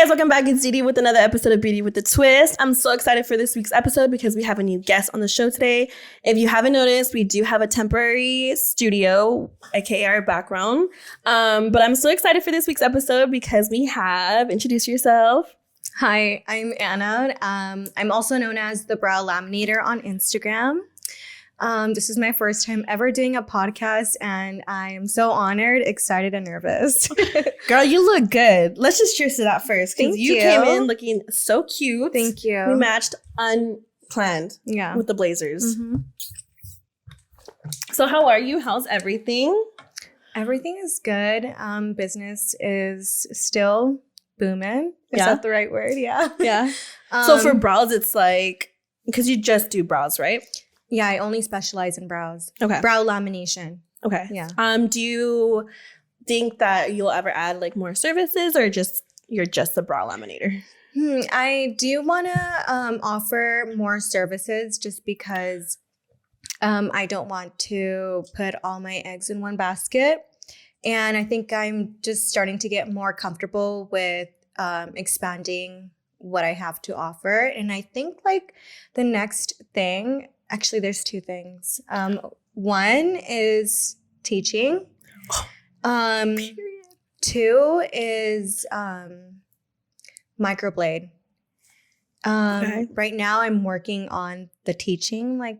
guys, welcome back. It's Didi with another episode of Beauty with a Twist. I'm so excited for this week's episode because we have a new guest on the show today. If you haven't noticed, we do have a temporary studio, aka our background. But I'm so excited for this week's episode because we have, introduce yourself. Hi, I'm Anna. I'm also known as the Brow Laminator on Instagram. This is my first time ever doing a podcast, and I am so honored, excited, and nervous. Girl, you look good. Let's just cheers to that first because you came in looking so cute. Thank you. We matched unplanned with the blazers. Mm-hmm. So how are you? How's everything? Everything is good. Business is still booming. Is that the right word? Yeah. Yeah. So for brows, it's like, because you just do brows, right? Yeah, I only specialize in brows. Okay. Brow lamination. Okay. Yeah. Do you think that you'll ever add like more services, or you're just the brow laminator? I do want to offer more services just because I don't want to put all my eggs in one basket. And I think I'm just starting to get more comfortable with expanding what I have to offer. And I think like the next thing, actually there's two things. One is teaching. Two is microblade. Right now I'm working on the teaching, like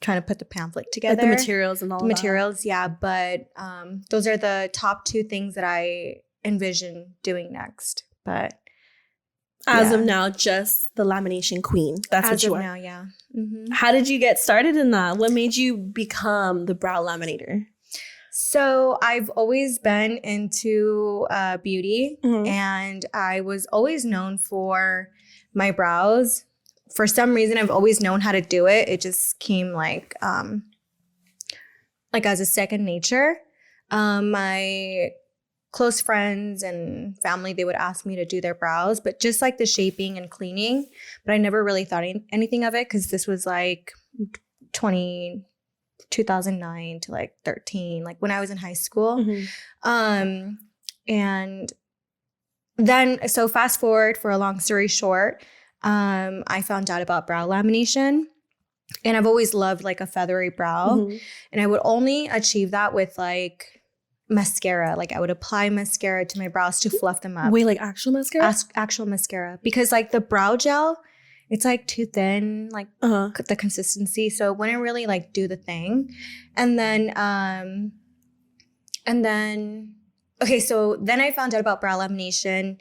trying to put the pamphlet together. Like the materials and all the materials, yeah. But those are the top two things that I envision doing next. But as of now, just the lamination queen. That's what you are. As of now, yeah. Mm-hmm. How did you get started in that? What made you become the brow laminator? So I've always been into beauty, and I was always known for my brows. For some reason, I've always known how to do it. It just came like as a second nature. My close friends and family, they would ask me to do their brows, but just like the shaping and cleaning. But I never really thought anything of it because this was like 2009 to like 13, like when I was in high school. And then, so fast forward, for a long story short, I found out about brow lamination, and I've always loved like a feathery brow, and I would only achieve that with like mascara. Like I would apply mascara to my brows to fluff them up. Wait, like actual mascara? Actual mascara, because like the brow gel, it's like too thin, like the consistency, so it wouldn't really like do the thing. And then okay, so then I found out about brow lamination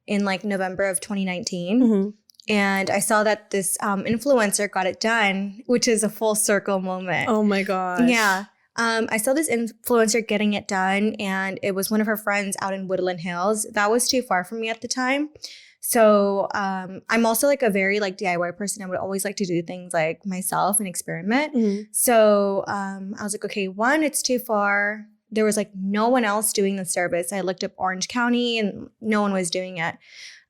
in like November of 2019. And I saw that this influencer got it done, which is a full circle moment. Oh my gosh. Yeah. I saw this influencer getting it done, and it was one of her friends out in Woodland Hills. That was too far from me at the time. So I'm also like a very like DIY person. I would always like to do things like myself and experiment. So I was like, okay, one, it's too far. There was like no one else doing the service. I looked up Orange County and no one was doing it.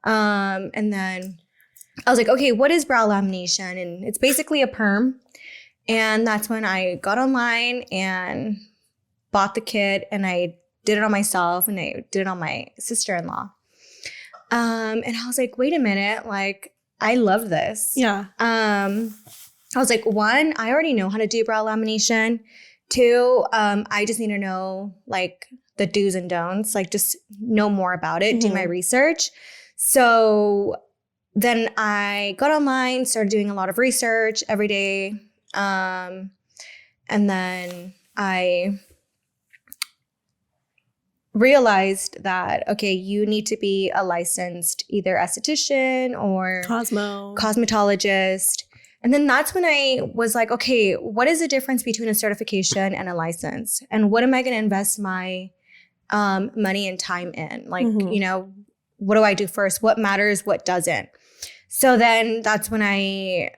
And then I was like, okay, what is brow lamination? And it's basically a perm. And that's when I got online and bought the kit, and I did it on myself, and I did it on my sister-in-law. And I was like, wait a minute, like I love this. Yeah. I was like, one, I already know how to do brow lamination. Two, I just need to know like the do's and don'ts, like just know more about it, do my research. So then I got online, started doing a lot of research every day. And then I realized that, okay, you need to be a licensed either esthetician or cosmetologist. And then that's when I was like, okay, what is the difference between a certification and a license? And what am I going to invest my money and time in? Like, you know, what do I do first? What matters? What doesn't? So then that's when I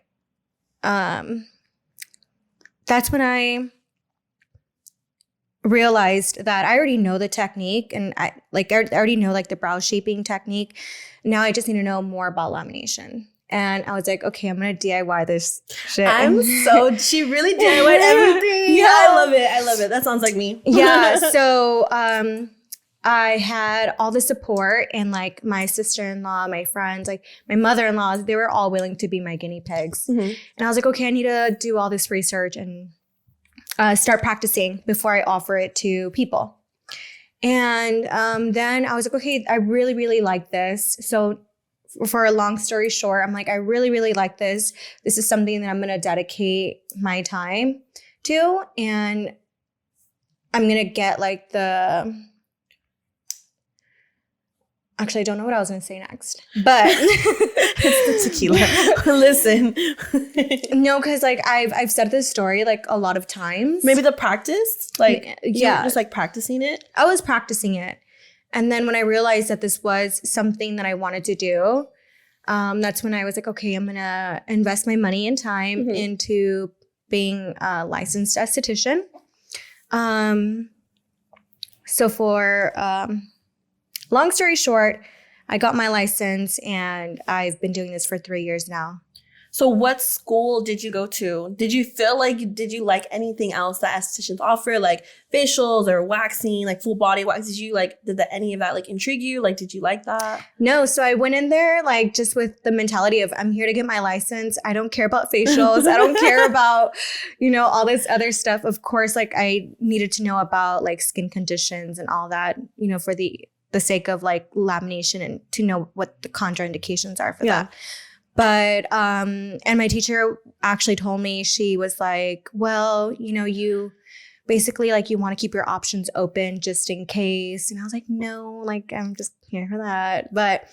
realized that I already know the technique, and I already know like the brow shaping technique. Now I just need to know more about lamination. And I was like, okay, I'm going to DIY this shit. She really DIY'd everything. Yeah, I love it. That sounds like me. Yeah. So I had all the support, and like my sister-in-law, my friends, like my mother-in-law, they were all willing to be my guinea pigs. And I was like, okay, I need to do all this research and start practicing before I offer it to people. And then I was like, okay, I really, really like this. So for a long story short, I'm like, I really, really like this. This is something that I'm going to dedicate my time to. And I'm going to get like actually, I don't know what I was going to say next, but it's the tequila. Listen. No, because like I've said this story like a lot of times. Maybe the practice? Like, yeah. Just like practicing it? I was practicing it. And then when I realized that this was something that I wanted to do, that's when I was like, okay, I'm going to invest my money and time into being a licensed esthetician. So for long story short, I got my license and I've been doing this for 3 years now. So what school did you go to? Did you feel like, did you like anything else that estheticians offer? Like facials or waxing, like full body wax? Did any of that like intrigue you? Like, did you like that? No. So I went in there like just with the mentality of I'm here to get my license. I don't care about facials. I don't care about, all this other stuff. Of course, like I needed to know about like skin conditions and all that, for the sake of like lamination and to know what the contraindications are for that. But, and my teacher actually told me, she was like, well, you basically like you want to keep your options open just in case. And I was like, no, like I'm just here for that. But,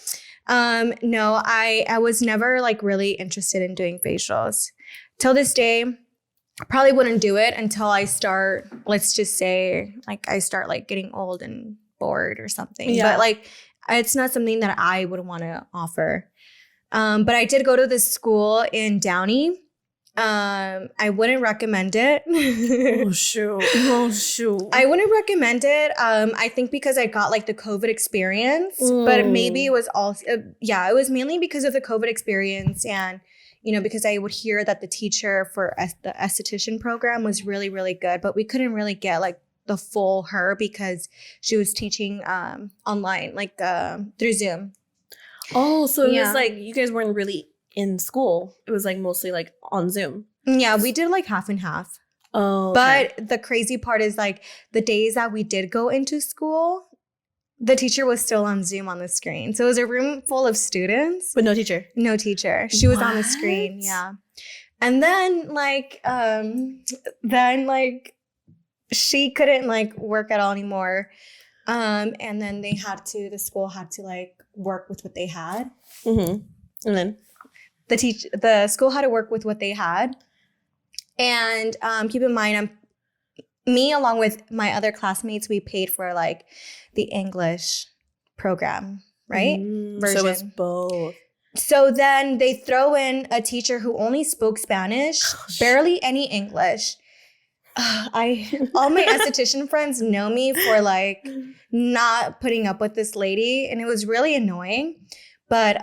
no, I was never like really interested in doing facials. Till this day, I probably wouldn't do it until I start, let's just say like I start like getting old and bored or something. But like, it's not something that I would want to offer. But I did go to this school in Downey. I wouldn't recommend it. Oh, shoot. I wouldn't recommend it. I think because I got like the COVID experience, but maybe it was also, it was mainly because of the COVID experience. And, because I would hear that the teacher for the esthetician program was really, really good, but we couldn't really get like the full her because she was teaching online, like through Zoom. Oh, so it was like you guys weren't really in school. It was like mostly like on Zoom. Yeah, we did like half and half. Oh, okay. But the crazy part is like the days that we did go into school, the teacher was still on Zoom on the screen. So it was a room full of students. But no teacher? No teacher. She was on the screen. Yeah. And then she couldn't like work at all anymore. And then the school had to like work with what they had. And then the school had to work with what they had. And keep in mind, me along with my other classmates, we paid for like the English program, right? Version. So it was both. So then they throw in a teacher who only spoke Spanish, barely any English. All my esthetician friends know me for like not putting up with this lady, and it was really annoying. But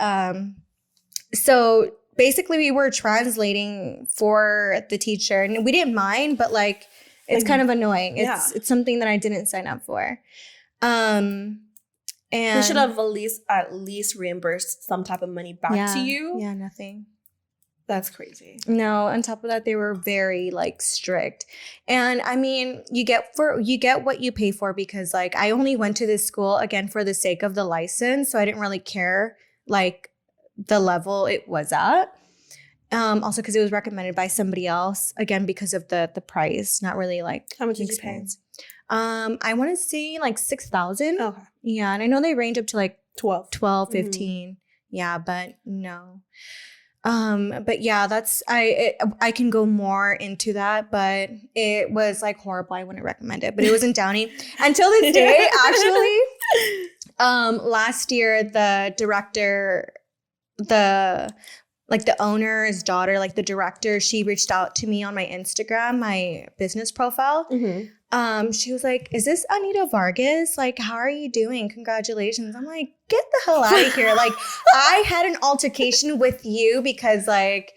so basically we were translating for the teacher, and we didn't mind, but like it's kind of annoying. It's something that I didn't sign up for. And they should have at least reimbursed some type of money back to you. Yeah, nothing. That's crazy. No, on top of that, they were very like strict. And I mean, you get what you pay for, because like I only went to this school again for the sake of the license. So I didn't really care like the level it was at. Also because it was recommended by somebody else, again because of the price, not really like how much did you pay? I want to say like 6,000. Okay. Yeah, and I know they range up to like 12, 15. Yeah, but no. But yeah, I can go more into that, but it was like horrible. I wouldn't recommend it, but it was in Downey until this day, actually. Last year, the director, the owner's daughter, like the director, she reached out to me on my Instagram, my business profile. She was like, is this Anita Vargas? Like, how are you doing? Congratulations. I'm like, get the hell out of here. Like, I had an altercation with you because like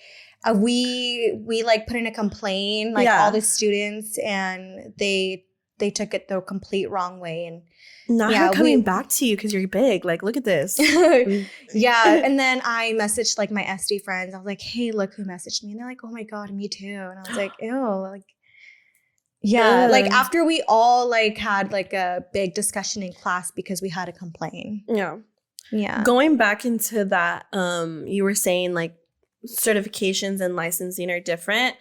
we like put in a complaint, like all the students, and they they took it the complete wrong way. And not her coming back to you because you're big. Like, look at this. Yeah. And then I messaged like my SD friends. I was like, hey, look who messaged me. And they're like, oh my God, me too. And I was like, ew, like, yeah. Like after we all like had like a big discussion in class because we had to complain. Yeah. Yeah. Going back into that, you were saying like certifications and licensing are different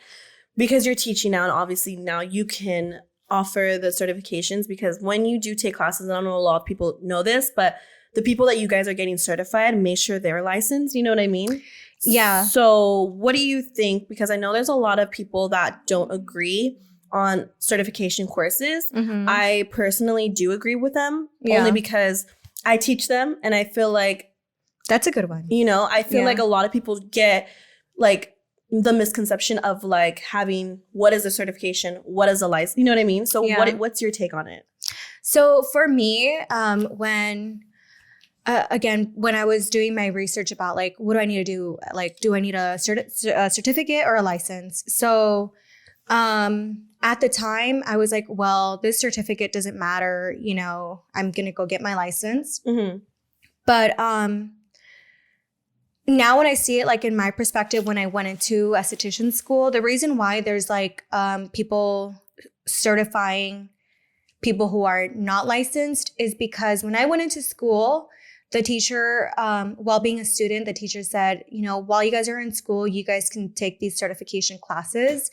because you're teaching now, and obviously now you can offer the certifications, because when you do take classes, and I don't know a lot of people know this, but the people that you guys are getting certified, make sure they're licensed. You know what I mean? Yeah. So what do you think? Because I know there's a lot of people that don't agree on certification courses. Mm-hmm. I personally do agree with them, only because I teach them, and I feel like that's a good one. You know, I feel like a lot of people get like the misconception of like having, what is a certification? What is a license? You know what I mean? So what's your take on it? So for me, when I was doing my research about like, what do I need to do? Like, do I need a certificate or a license? So at the time I was like, well, this certificate doesn't matter. You know, I'm going to go get my license. Mm-hmm. But now when I see it, like in my perspective, when I went into esthetician school, the reason why there's like people certifying people who are not licensed is because when I went into school, the teacher, while being a student, the teacher said, you know, while you guys are in school, you guys can take these certification classes.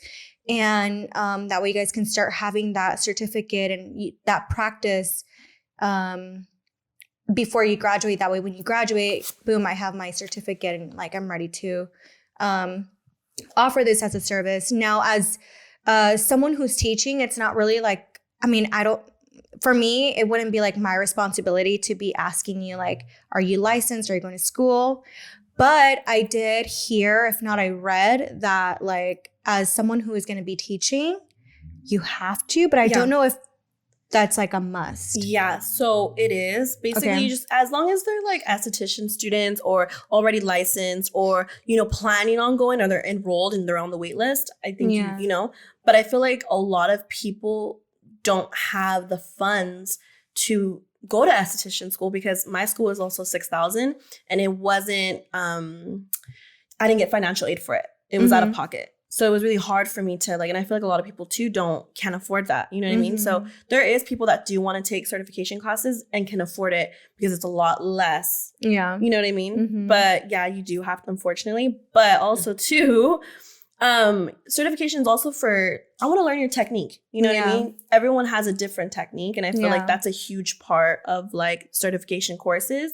And that way you guys can start having that certificate and that practice before you graduate. That way when you graduate, boom, I have my certificate and like I'm ready to offer this as a service. Now, as someone who's teaching, it's not really like, I mean, for me, it wouldn't be like my responsibility to be asking you like, are you licensed? Are you going to school? But I did hear, if not I read, that like as someone who is going to be teaching, you have to, but I don't know if that's like a must. Yeah, so it is. Basically, just as long as they're like esthetician students or already licensed or, you know, planning on going, or they're enrolled and they're on the wait list, I think, you know. But I feel like a lot of people don't have the funds to go to esthetician school, because my school is also $6,000 and it wasn't, I didn't get financial aid for it. It was out of pocket. So it was really hard for me to like, and I feel like a lot of people too can't afford that. You know what I mean? So there is people that do want to take certification classes and can afford it because it's a lot less. Yeah. You know what I mean? But yeah, you do have to, unfortunately. But also too, certifications also for, I want to learn your technique. You know what I mean? Everyone has a different technique. And I feel like that's a huge part of like certification courses,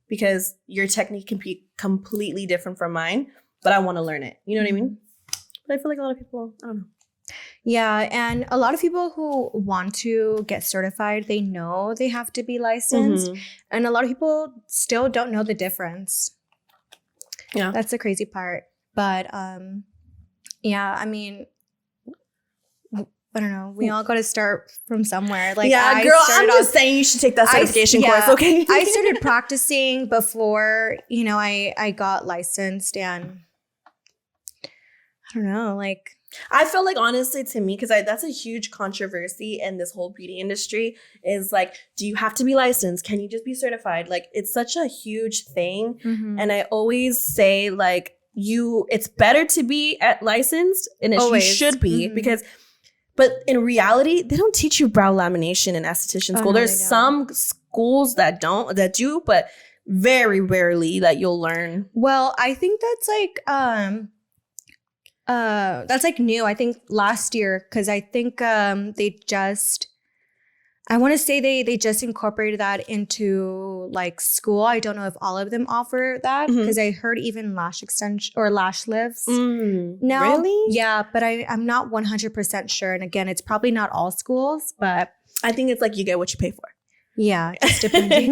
because your technique can be completely different from mine, but I want to learn it. You know what I mean? But I feel like a lot of people, I don't know. Yeah. And a lot of people who want to get certified, they know they have to be licensed. And a lot of people still don't know the difference. Yeah. That's the crazy part. But yeah, I mean, I don't know. We all got to start from somewhere. Like, yeah, girl, I'm just saying you should take that certification course, okay? I started practicing before, you know, I got licensed, and I don't know, like. I feel like, honestly, to me, because that's a huge controversy in this whole beauty industry, is like, do you have to be licensed? Can you just be certified? Like, it's such a huge thing. And I always say, like, it's better to be licensed, and you should be, but in reality, they don't teach you brow lamination in esthetician school. There's some schools that do, but very rarely that you'll learn. Well, I think that's like new. I think last year, because I think I want to say they just incorporated that into like school. I don't know if all of them offer that, because I heard even lash extension or lash lifts now. Really? Yeah, but I'm not 100% sure. And again, it's probably not all schools, but I think it's like you get what you pay for. Yeah, just depending.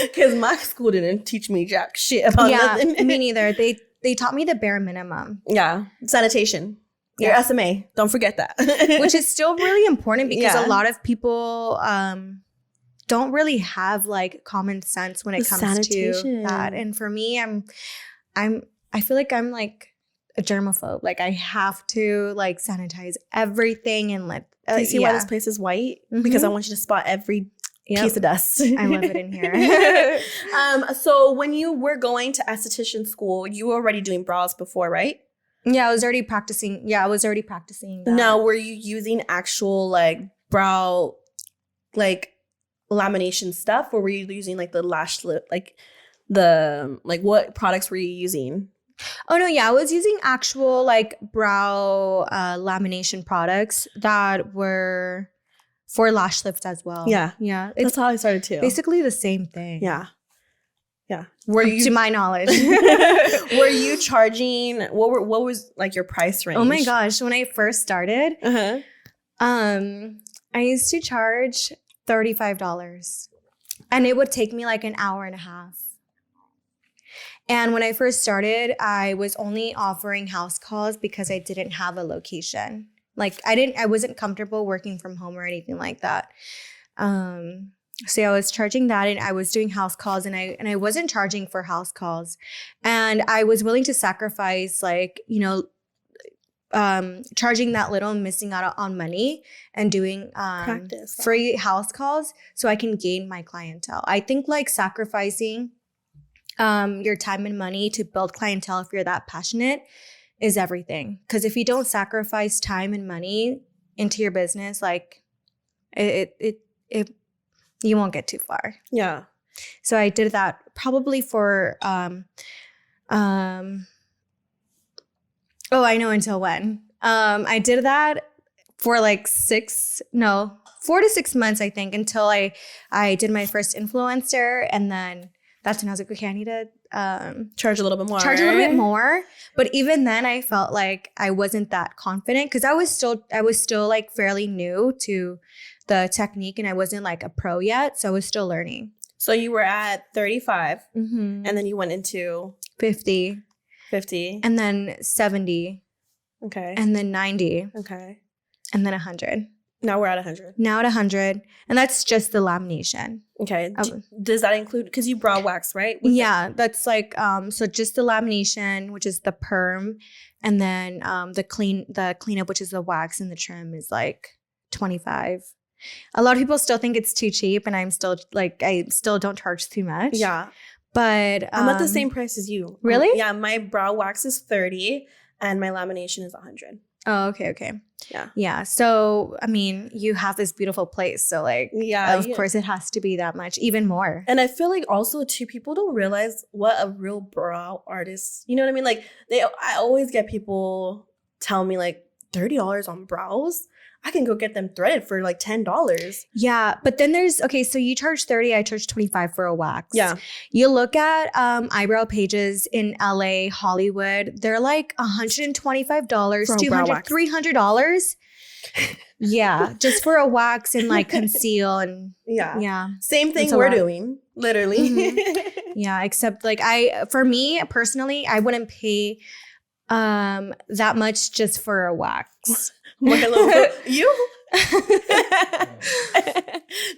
Because my school didn't teach me jack shit about nothing. Me neither. They taught me the bare minimum. Yeah, sanitation. Your SMA. Don't forget that. Which is still really important, because a lot of people don't really have like common sense when it comes to that. And for me, I feel like I'm like a germaphobe. Like I have to like sanitize everything and let. Do you see why this place is white? Because I want you to spot every piece of dust. I love it in here. So when you were going to esthetician school, you were already doing brows before, right? Yeah, I was already practicing. That. Now, were you using actual like brow, like lamination stuff, or were you using like the lash lip, like what products were you using? Oh no, yeah, I was using actual like brow lamination products that were for lash lift as well. Yeah. It's That's how I started too. basically the same thing. Yeah. Were you, to my knowledge, were you charging? What was like your price range? Oh my gosh, when I first started, I used to charge $35, and it would take me like an hour and a half. And when I first started, I was only offering house calls because I didn't have a location. Like I wasn't comfortable working from home or anything like that. So I was charging that, and I was doing house calls, and I wasn't charging for house calls. And I was willing to sacrifice like, charging that little and missing out on money and doing free house calls so I can gain my clientele. I think like sacrificing your time and money to build clientele, if you're that passionate, is everything. Because if you don't sacrifice time and money into your business, like it you won't get too far. Yeah. So I did that probably for oh, I know until when. I did that for like 4 to 6 months, I think, until I did my first influencer, and then that's when I was like, okay, I need to charge a little bit more. But even then, I felt like I wasn't that confident because I was still like fairly new to the technique, and I wasn't like a pro yet, so I was still learning. So you were at 35, and then you went into 50, and then 70, okay, and then 90, okay, and then 100. Now we're at 100. Now at 100, and that's just the lamination. Okay. Does that include, because you brow wax, right? That's like so just the lamination, which is the perm, and then the cleanup, which is the wax and the trim, is like 25. A lot of people still think it's too cheap, and I still don't charge too much. Yeah. But I'm at the same price as you. Really? Yeah, my brow wax is 30 and my lamination is 100. Oh, okay. Yeah. Yeah. So, I mean, you have this beautiful place. So, like, of course, it has to be that much, even more. And I feel like also, too, people don't realize what a real brow artist, you know what I mean? Like, I always get people tell me, like, $30 on brows. I can go get them threaded for like $10. Yeah. But then so you charge 30, I charge 25 for a wax. Yeah. You look at eyebrow pages in LA, Hollywood, they're like $125, $200, $300. Yeah. Just for a wax and like conceal and yeah. Same thing we're doing, literally. Mm-hmm. Yeah. Except like for me personally, I wouldn't pay that much just for a wax. You?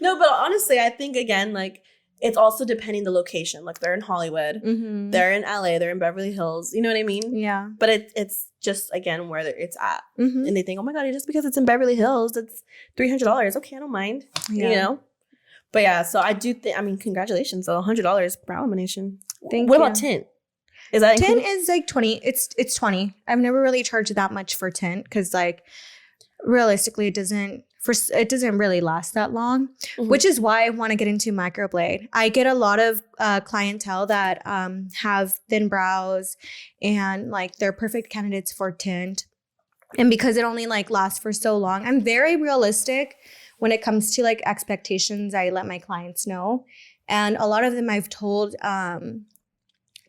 No, but honestly, I think again, like it's also depending the location. Like they're in Hollywood, they're in LA, they're in Beverly Hills. You know what I mean? Yeah. But it's just again where it's at, and they think, oh my god, just because it's in Beverly Hills, it's $300. Okay, I don't mind. Yeah. You know. But yeah, so I do think. I mean, congratulations, though, $100 brow lamination. Thank you. What about tint? Is that tint is like 20. It's 20. I've never really charged that much for tint because like realistically it doesn't really last that long, which is why I want to get into microblade. I get a lot of clientele that have thin brows and like they're perfect candidates for tint. And because it only like lasts for so long, I'm very realistic when it comes to like expectations. I let my clients know, and a lot of them I've told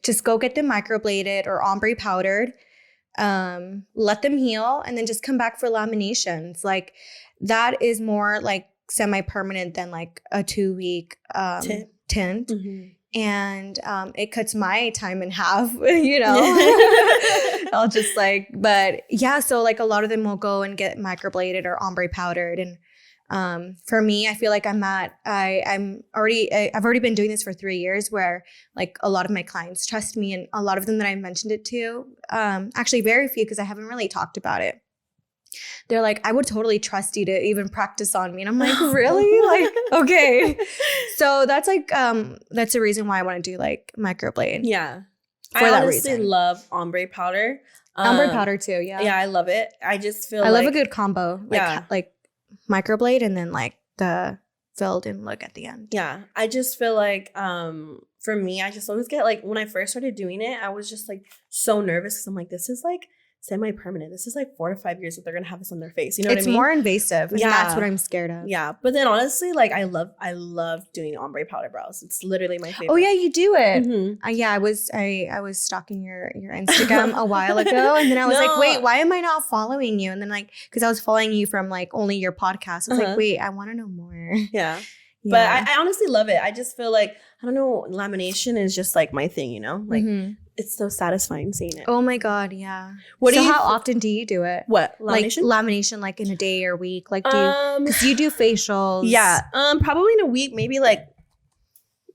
just go get them microbladed or ombre powdered, let them heal, and then just come back for laminations. Like that is more like semi-permanent than like a 2-week tint. And it cuts my time in half, you know. I'll just like, but yeah, so like a lot of them will go and get microbladed or ombre powdered, and For me, I feel like I've already been doing this for 3 years, where like a lot of my clients trust me, and a lot of them that I mentioned it to, actually very few, because I haven't really talked about it. They're like, I would totally trust you to even practice on me. And I'm like, really? Like, okay. So that's like, that's the reason why I want to do like microblade. Yeah. For I that honestly reason. love ombre powder. Ombre powder too, yeah. Yeah, I love it. I just feel I like love a good combo. Like, like microblade and then like the filled in look at the end. Yeah. I just feel like for me, I just always get like, when I first started doing it, I was just like so nervous because I'm like, this is like semi-permanent. This is like 4 to 5 years that they're gonna have this on their face. You know what I mean? It's more invasive. And that's what I'm scared of. Yeah. But then honestly, like I love doing ombre powder brows. It's literally my favorite. Oh yeah, you do it. Mm-hmm. Yeah, I was stalking your Instagram a while ago, and then I was like, wait, why am I not following you? And then like, because I was following you from like only your podcast. I was like, wait, I want to know more. Yeah. But I honestly love it. I just feel like, I don't know, lamination is just like my thing, you know? Like it's so satisfying seeing it. Oh my God, yeah. How often do you do it? What? Lamination? Like lamination, like in a day or week? Like do you, because you do facials. Yeah. Probably in a week, maybe like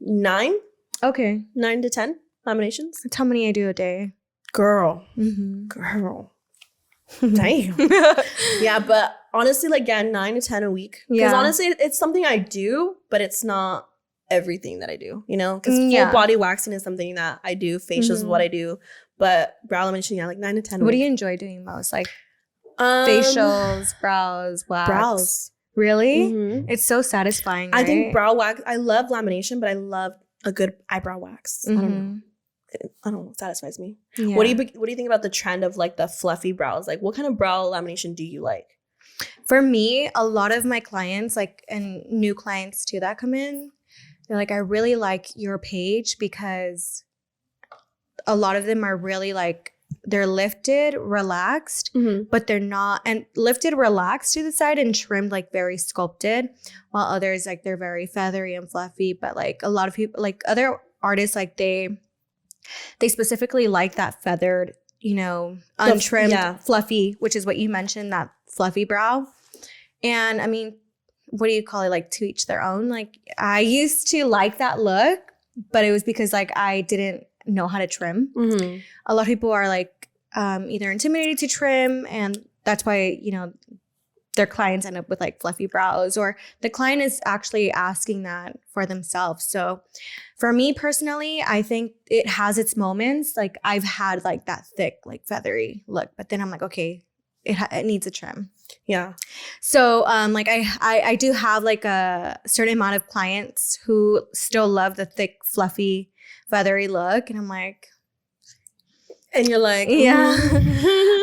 9. Okay. 9 to 10 laminations. That's how many I do a day. Girl. Girl. Damn. Yeah, but honestly, like 9 to 10 a week. Because honestly, it's something I do, but it's not everything that I do, you know? Because full body waxing is something that I do. Facials is what I do. But brow lamination, like 9 to 10 a week. What do you enjoy doing most? Like facials, brows, wax? Brows. Really? Mm-hmm. It's so satisfying, right? I think brow wax, I love lamination, but I love a good eyebrow wax. I don't know. It satisfies me. Yeah. What do you think about the trend of like the fluffy brows? Like what kind of brow lamination do you like? For me, a lot of my clients, like, and new clients too that come in, they're like, I really like your page because a lot of them are really like, they're lifted, relaxed, but they're not, and lifted, relaxed to the side and trimmed like very sculpted, while others like they're very feathery and fluffy. But like a lot of people, like other artists, like they specifically like that feathered, you know, untrimmed, fluffy, which is what you mentioned, that fluffy brow. And I mean, what do you call it? Like to each their own. Like I used to like that look, but it was because like I didn't know how to trim. A lot of people are like either intimidated to trim, and that's why, you know, their clients end up with like fluffy brows, or the client is actually asking that for themselves. So for me personally, I think it has its moments. Like I've had like that thick, like feathery look, but then I'm like, okay, it needs a trim. Yeah. So like I do have like a certain amount of clients who still love the thick, fluffy, feathery look. And I'm like, and you're like, yeah,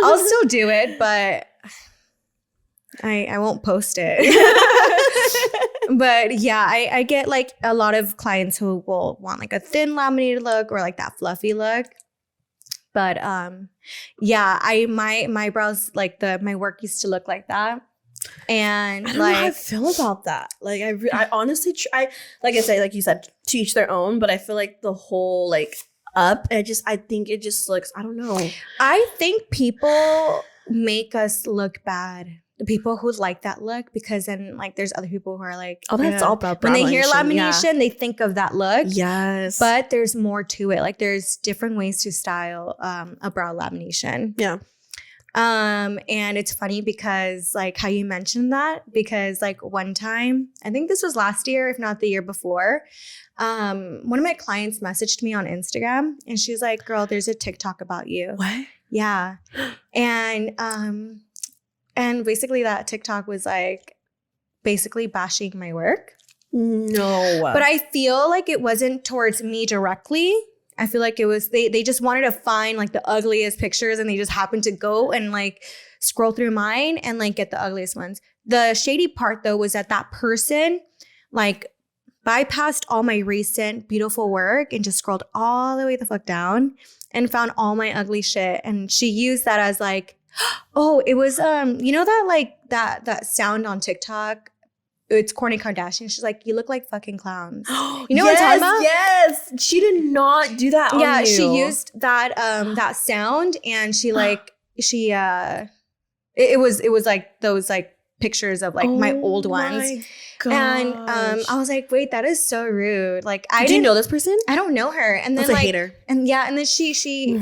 I'll still do it, but I won't post it. But yeah, I get like a lot of clients who will want like a thin laminated look or like that fluffy look. But yeah, my brows, like my work used to look like that. And I don't know how I feel about that. Like I honestly try, like I say, like you said, to each their own, but I feel like the whole like up, I think it just looks, I don't know. I think people make us look bad. The people who like that look, because then like there's other people who are like, oh, that's all about brow when they hear lamination, lamination, they think of that look. Yes. But there's more to it. Like there's different ways to style a brow lamination. Yeah. And it's funny because like how you mentioned that, because like one time, I think this was last year, if not the year before, one of my clients messaged me on Instagram and she was like, girl, there's a TikTok about you. What? Yeah. And basically that TikTok was like basically bashing my work. No. But I feel like it wasn't towards me directly. I feel like it was, they just wanted to find like the ugliest pictures, and they just happened to go and like scroll through mine and like get the ugliest ones. The shady part though was that person like bypassed all my recent beautiful work and just scrolled all the way the fuck down and found all my ugly shit. And she used that as like, oh, it was you know that like that sound on TikTok? It's Kourtney Kardashian. She's like, you look like fucking clowns. You know what I'm talking about? Yes. She did not do that on you. She used that sound, and she like it was like those like pictures of like my old ones. And I was like, wait, that is so rude. Like, do you know this person? I don't know her. And then That's like, a hater. And yeah, and then she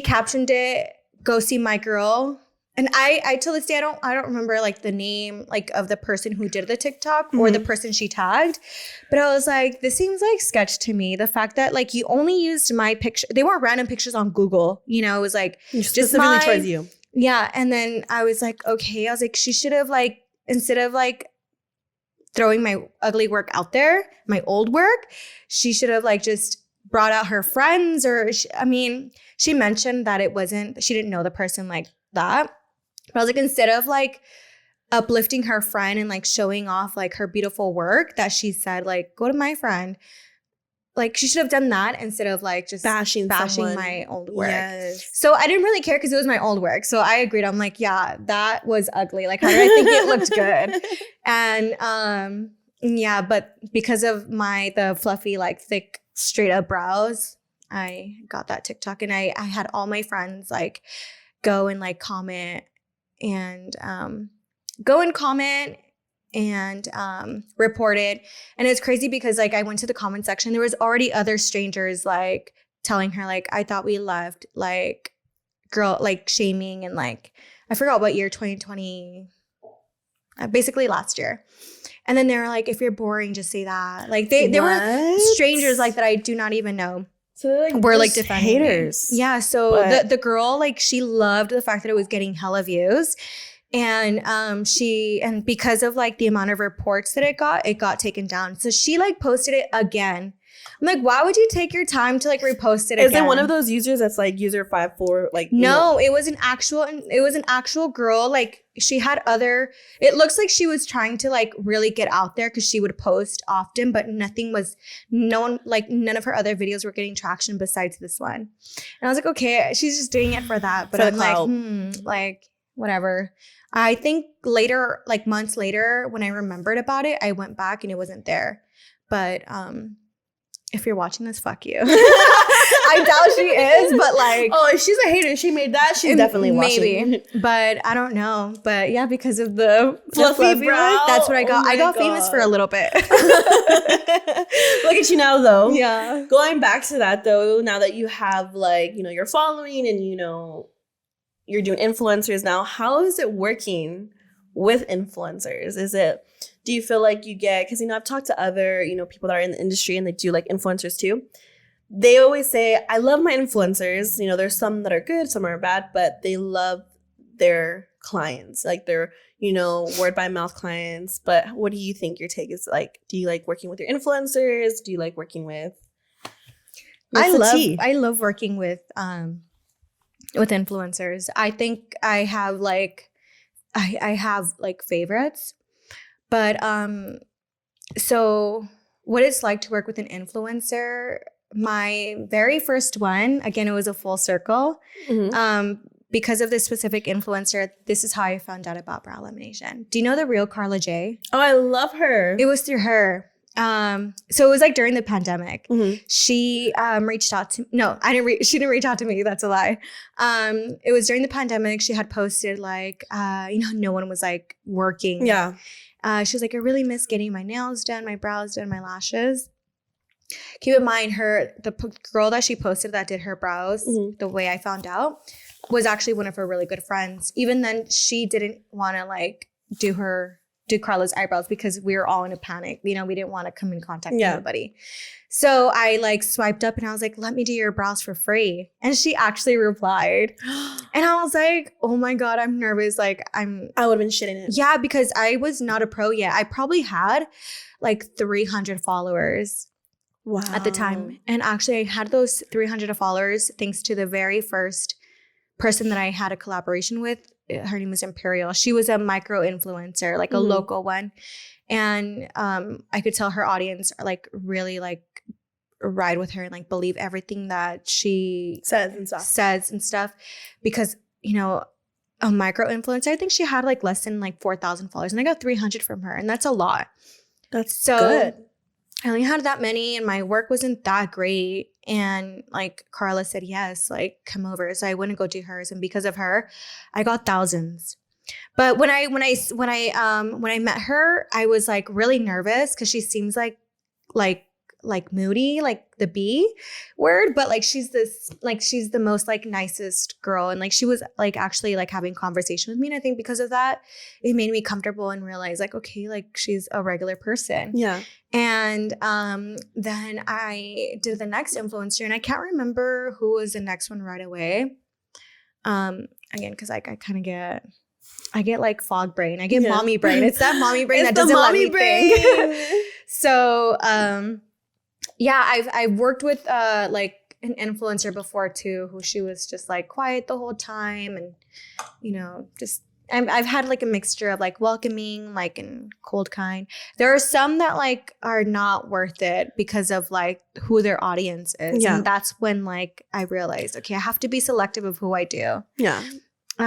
captioned it, "Go see my girl." And I till this day, I don't remember like the name like of the person who did the TikTok or the person she tagged, but I was like, this seems like sketch to me. The fact that like you only used my picture, they weren't random pictures on Google, you know, it was like just specifically towards you. Yeah, and then I was like, okay, I was like, she should have like, instead of like throwing my ugly work out there, my old work, she should have like just brought out her friends, or she mentioned that she didn't know the person like that. But I was like, instead of like uplifting her friend and like showing off like her beautiful work, that she said like, go to my friend. Like, she should have done that instead of like just bashing my old work. Yes. So I didn't really care because it was my old work. So I agreed. I'm like, yeah, that was ugly. Like, how did I think it looked good? And yeah, but because of the fluffy, like thick, straight up brows, I got that TikTok, and I had all my friends like go and comment and report it. And it's crazy because like I went to the comment section, there was already other strangers like telling her like, I thought we left, like girl, like shaming, and like I forgot what year, 2020, basically last year. And then they were like, if you're boring, just say that. Like they were strangers like that I do not even know. So like, we're like defending haters. Me. Yeah. So the girl, like, she loved the fact that it was getting hella views. And because of like the amount of reports that it got taken down. So she like posted it again. I'm like, why would you take your time to like repost it again? Is it one of those users that's like user 54? Like, no, it was an actual girl. Like, she had it looks like she was trying to like really get out there because she would post often, but none of her other videos were getting traction besides this one. And I was like, okay, she's just doing it for that. But I'm like, like, whatever. I think later, like months later, when I remembered about it, I went back and it wasn't there. But if you're watching this, fuck you. I doubt she is, but like, oh, if she's a hater, she made that, she's definitely watching. Maybe, but I don't know. But yeah, because of the fluffy brow, that's what I got. I got famous for a little bit. Look at you now, though. Yeah. Going back to that, though, now that you have like, your following and you're doing influencers now, how is it working with influencers? Do you feel like you get, because I've talked to other people that are in the industry and they do like influencers too. They always say, I love my influencers. There's some that are good, some are bad, but they love their clients, like their word by mouth clients. But what do you think your take is like? Do you like working with your influencers? Do you like working with I love working with influencers. I think I have like favorites. But so what it's like to work with an influencer, my very first one, again, it was a full circle. Mm-hmm. Because of this specific influencer, this is how I found out about brow lamination. Do you know the real Carla J? Oh, I love her. It was through her. So it was like during the pandemic. Mm-hmm. She reached out to she didn't reach out to me. That's a lie. It was during the pandemic. She had posted like, no one was like working. Yeah. She was like, I really miss getting my nails done, my brows done, my lashes. Keep in mind, the girl that she posted that did her brows, mm-hmm. the way I found out, was actually one of her really good friends. Even then, she didn't want to like do Carla's eyebrows because we were all in a panic. We didn't want to come in contact with anybody. So I like swiped up and I was like, let me do your brows for free. And she actually replied. And I was like, oh my God, I'm nervous. Like I would have been shitting it. Yeah, because I was not a pro yet. I probably had like 300 followers. Wow. At the time. And actually I had those 300 followers thanks to the very first person that I had a collaboration with. Her name was Imperial. She was a micro influencer, like a mm-hmm. local one. And I could tell her audience like really like ride with her and like believe everything that she says and stuff. Because, a micro influencer, I think she had like less than like 4,000 followers and I got 300 from her. And that's a lot. That's so good. I only had that many and my work wasn't that great. And like Carla said, yes, like come over. So I went and go do hers. And because of her, I got thousands. But when I met her, I was like really nervous because she seems like moody, like the B word, but like she's the most like nicest girl, and like she was like actually like having conversation with me, and I think because of that it made me comfortable and realize like, okay, like she's a regular person. Yeah. And then I did the next influencer, and I can't remember who was the next one right away. Again, because like I get like fog brain, I get mommy brain. It's that mommy brain that doesn't let me think. So yeah, I've worked with like an influencer before too, who she was just like quiet the whole time, and you know, just I've had like a mixture of like welcoming, like, and cold kind. There are some that like are not worth it because of like who their audience is. Yeah. And that's when like I realized, okay, I have to be selective of who I do. Yeah.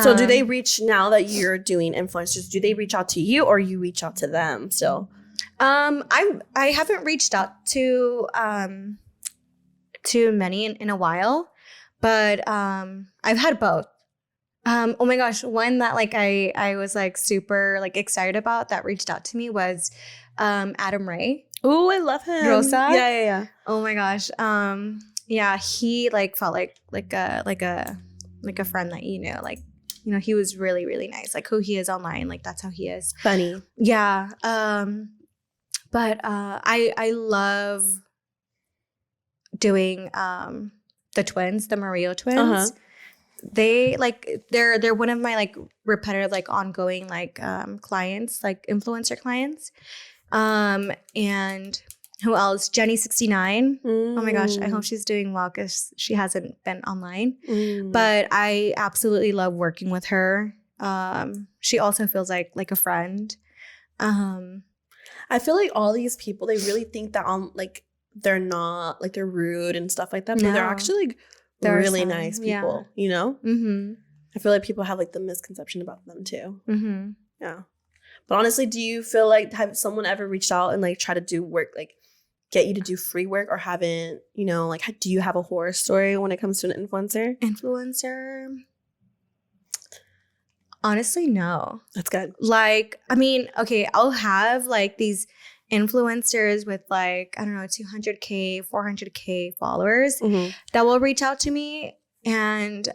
So do they reach, now that you're doing influencers, do they reach out to you or you reach out to them still? I haven't reached out to many in a while, but I've had both. Oh my gosh, one that like I was like super like excited about that reached out to me was Adam Ray. Oh, I love him. Rosa? Yeah. Oh my gosh. Yeah, he like felt like a friend that you know, like, you know, he was really, really nice. Like who he is online, like that's how he is. Funny. Yeah. But I love doing the twins, the Murillo twins. Uh-huh. They like they're one of my like repetitive like ongoing like clients, like influencer clients. And who else? Jenny 69. Oh my gosh, I hope she's doing well because she hasn't been online. But I absolutely love working with her. She also feels like a friend. I feel like all these people, they really think that like they're not like, they're rude and stuff like that, but they're actually like really nice people, you know? I feel like people have like the misconception about them too. Yeah. But honestly, do you feel like, have someone ever reached out and like try to do work, like get you to do free work, or haven't, you know, like do you have a horror story when it comes to an influencer? Honestly, no. That's good. Like, I mean, okay, I'll have like these influencers with like, I don't know, 200K, 400K followers that will reach out to me, and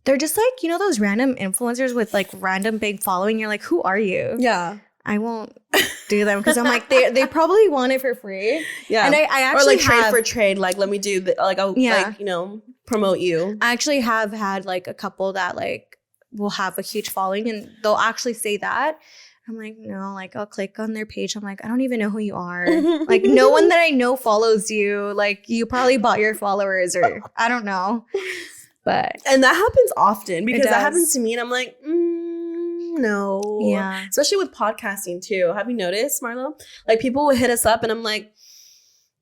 they're just like, you know, those random influencers with like random big following. You're like, who are you? Yeah. I won't do them because I'm like, they probably want it for free. Yeah. And I actually or like trade for trade. Like, let me do like, I'll like, you know, promote you. I actually have had like a couple that like will have a huge following, and they'll actually say that. I'm like, no, like I'll click on their page. I'm like, I don't even know who you are. Like no one that I know follows you. Like you probably bought your followers, or I don't know. And that happens often, because that happens to me, and I'm like, no. Yeah. Especially with podcasting too. Have you noticed, Marlo? Like people will hit us up, and I'm like,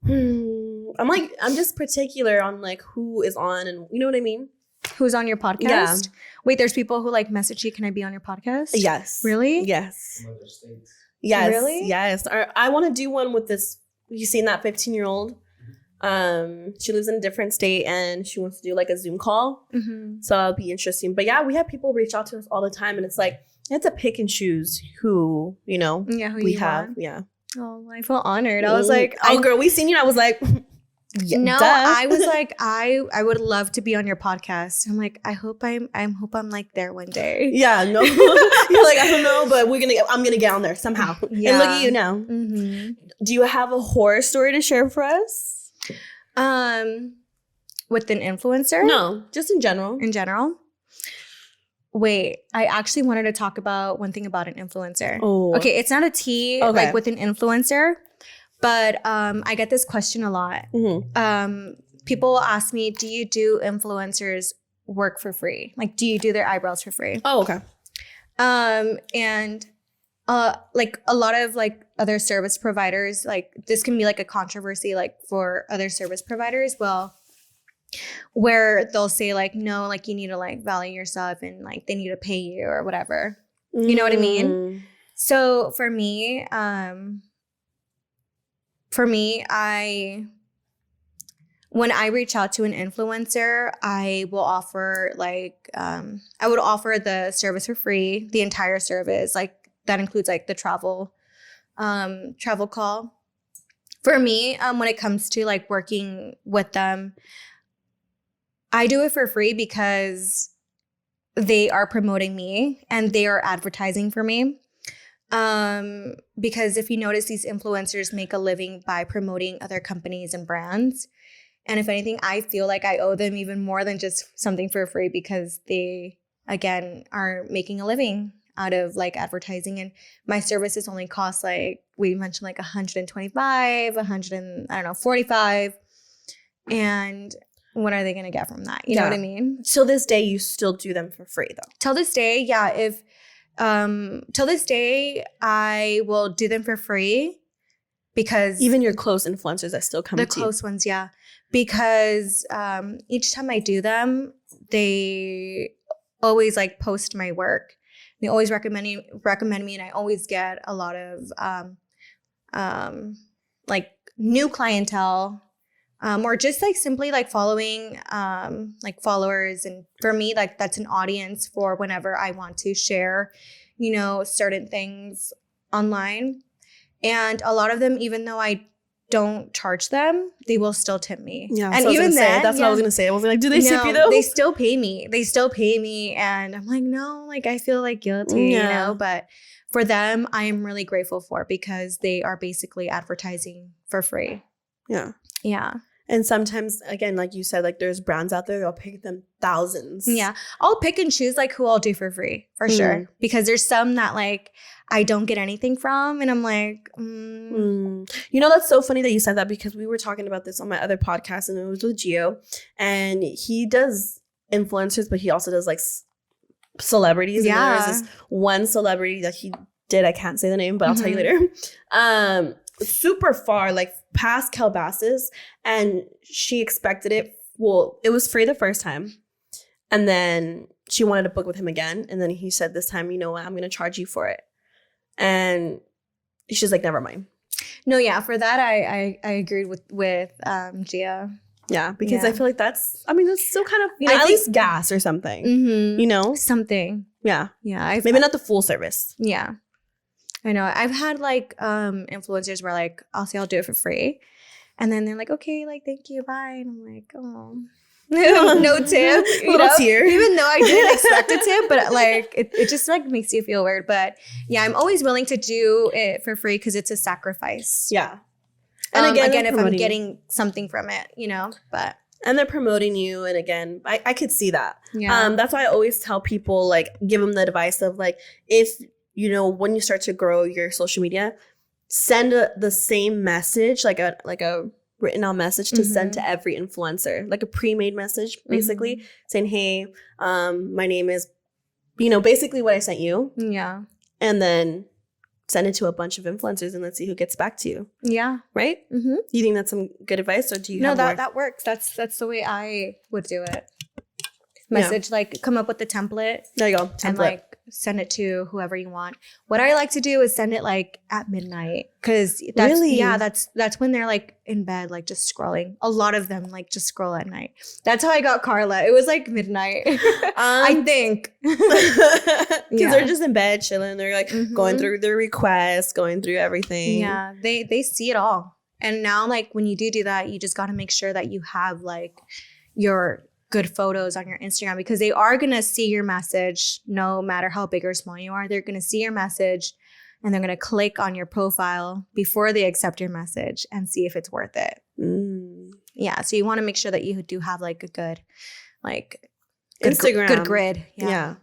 I'm just particular on like who is on, and you know what I mean? Who's on your podcast? Yeah. Wait, there's people who like message you, can I be on your podcast? Yes. Really? Yes. From other states. Yes. Really? Yes. I want to do one with this. You seen that 15-year-old? She lives in a different state, and she wants to do like a Zoom call. So it'll be interesting. But yeah, we have people reach out to us all the time, and it's like, you have to pick and choose who, you know, who we you have. want. Yeah. Oh, I feel honored. I was like, girl, we seen you. I was like, yeah, no, duh. I was like, I would love to be on your podcast. I'm like, I hope I'm like there one day. Yeah, no. You're like, I don't know, but I'm gonna get on there somehow. Yeah. And look at you now. Do you have a horror story to share for us? With an influencer? No, just in general. In general? Wait, I actually wanted to talk about one thing about an influencer. Oh. Okay, it's not a tea like with an influencer, but I get this question a lot. People will ask me, do you do influencers work for free? Like, do you do their eyebrows for free? Oh, okay. And like a lot of like other service providers, like this can be like a controversy like for other service providers. Well, where they'll say like, no, like you need to like value yourself, and like they need to pay you or whatever. You know what I mean? So for me, when I reach out to an influencer, I will offer I would offer the service for free, the entire service. Like that includes like the travel call. For me, when it comes to like working with them, I do it for free because they are promoting me and they are advertising for me. Because if you notice, these influencers make a living by promoting other companies and brands. And if anything, I feel like I owe them even more than just something for free because they, again, are making a living out of like advertising. And my services only cost like, we mentioned like 125, 45. And what are they going to get from that? You know what I mean? Till this day, you still do them for free though. Till this day, yeah. Till this day, I will do them for free because even your close influencers that still come to you. The close ones, yeah. Because each time I do them, they always like post my work. They always recommend me, and I always get a lot of like new clientele, or just like simply like following like followers. And for me, like that's an audience for whenever I want to share, you know, certain things online. And a lot of them, even though I don't charge them, they will still tip me. Yeah, and even then, that's what I was gonna say. I was like, do they tip you though? They still pay me, and I'm like, no, like I feel like guilty, you know. But for them, I am really grateful for because they are basically advertising for free. Yeah. And sometimes, again, like you said, like there's brands out there, they'll pick them thousands. Yeah. I'll pick and choose like who I'll do for free, for sure. Because there's some that like I don't get anything from. And I'm like, You know, that's so funny that you said that because we were talking about this on my other podcast and it was with Gio. And he does influencers, but he also does like celebrities. Yeah. And there's this one celebrity that he did, I can't say the name, but I'll tell you later. Super far, like past Calabasas, and she expected it. Well, it was free the first time, and then she wanted to book with him again, and then he said, "This time, you know what? I'm going to charge you for it." And she's like, "Never mind." No, yeah, for that I agreed with Gia. Yeah, because I feel like that's still kind of, you know, at least gas or something. You know, something. Yeah, yeah. Maybe not the full service. Yeah. I know. I've had like influencers where like I'll say I'll do it for free, and then they're like, okay, like thank you, bye, and I'm like, oh, no tip, little tear. Even though I didn't expect a tip, but like it just like makes you feel weird. But yeah, I'm always willing to do it for free because it's a sacrifice. Yeah, and again, if I'm getting something from it, you know, but. And they're promoting you. And again, I could see that. Yeah. That's why I always tell people, like, give them the advice of like, if you know, when you start to grow your social media, send the same message, like a written out message to send to every influencer, like a pre-made message, basically saying, hey, my name is, you know, basically what I sent you. Yeah. And then send it to a bunch of influencers and let's see who gets back to you. Yeah. Right? You think that's some good advice, or do you have No, more? that works. That's the way I would do it. Message, like come up with the template. There you go. Template. And like send it to whoever you want. What I like to do is send it like at midnight because that's when they're like in bed, like just scrolling. A lot of them like just scroll at night. That's how I got Carla. It was like midnight. I think because they're just in bed chilling. They're like going through their requests, going through everything. Yeah, they see it all. And now like when you do that, you just got to make sure that you have like your good photos on your Instagram because they are going to see your message no matter how big or small you are. They're going to see your message and they're going to click on your profile before they accept your message and see if it's worth it. Yeah. So you want to make sure that you do have like a good Instagram. Good grid. Yeah.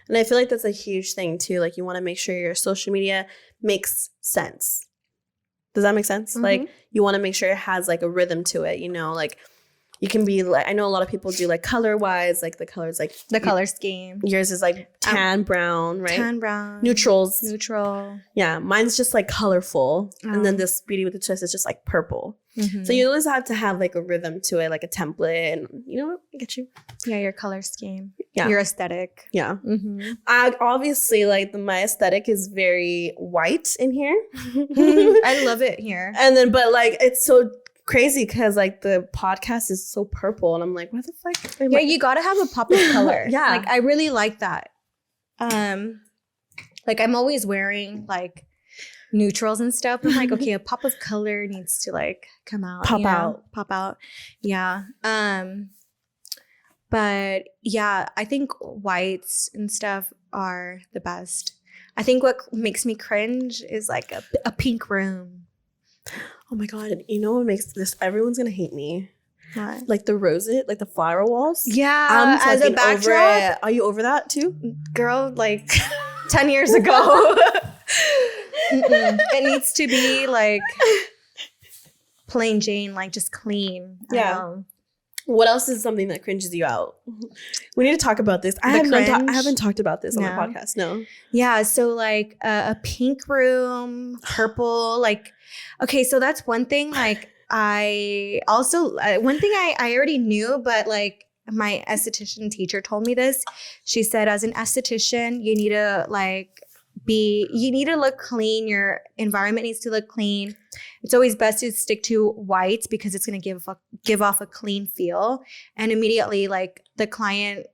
And I feel like that's a huge thing too. Like you want to make sure your social media makes sense. Does that make sense? Like you want to make sure it has like a rhythm to it, you know, like you can be like, I know a lot of people do like color wise, like the colors, like the color scheme. Yours is like tan brown, right? Tan brown. Neutral. Yeah. Mine's just like colorful. And then this Beauty with the Twist is just like purple. So you always have to have like a rhythm to it, like a template. And you know what? I get you. Yeah, your color scheme. Yeah. Your aesthetic. Yeah. I obviously like my aesthetic is very white in here. I love it here. And then, but like it's so crazy because like the podcast is so purple, and I'm like, what the fuck? Yeah, you gotta have a pop of color. Yeah. Like I really like that. Like I'm always wearing like neutrals and stuff. I'm like, okay, a pop of color needs to like come out. Pop out. Yeah. But yeah, I think whites and stuff are the best. I think what makes me cringe is like a pink room. Oh my God. You know what makes this? Everyone's going to hate me. What? Like the roses, like the flower walls. Yeah. I'm As a fucking over backdrop. it. Are you over that too? Girl, like 10 years ago. It needs to be like plain Jane, like just clean. Yeah. What else is something that cringes you out? We need to talk about this. I haven't talked about this on the podcast. No. Yeah. So like a pink room, purple, like, okay. So that's one thing. Like I also, one thing I already knew, but like my esthetician teacher told me this. She said, as an esthetician, you need to look clean. Your environment needs to look clean. It's always best to stick to whites because it's going to give off a clean feel. And immediately, like, the client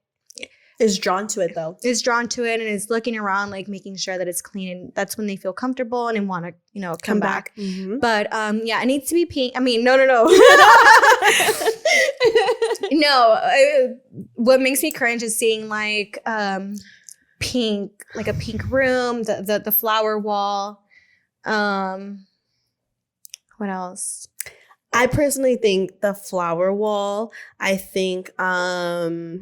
is drawn to it, though. Is drawn to it and is looking around, like, making sure that it's clean. And that's when they feel comfortable and want to, come back. Mm-hmm. But, yeah, it needs to be pink. I mean, no. No, what makes me cringe is seeing, like, pink, like a pink room, the flower wall. What else? I personally think the flower wall, I think like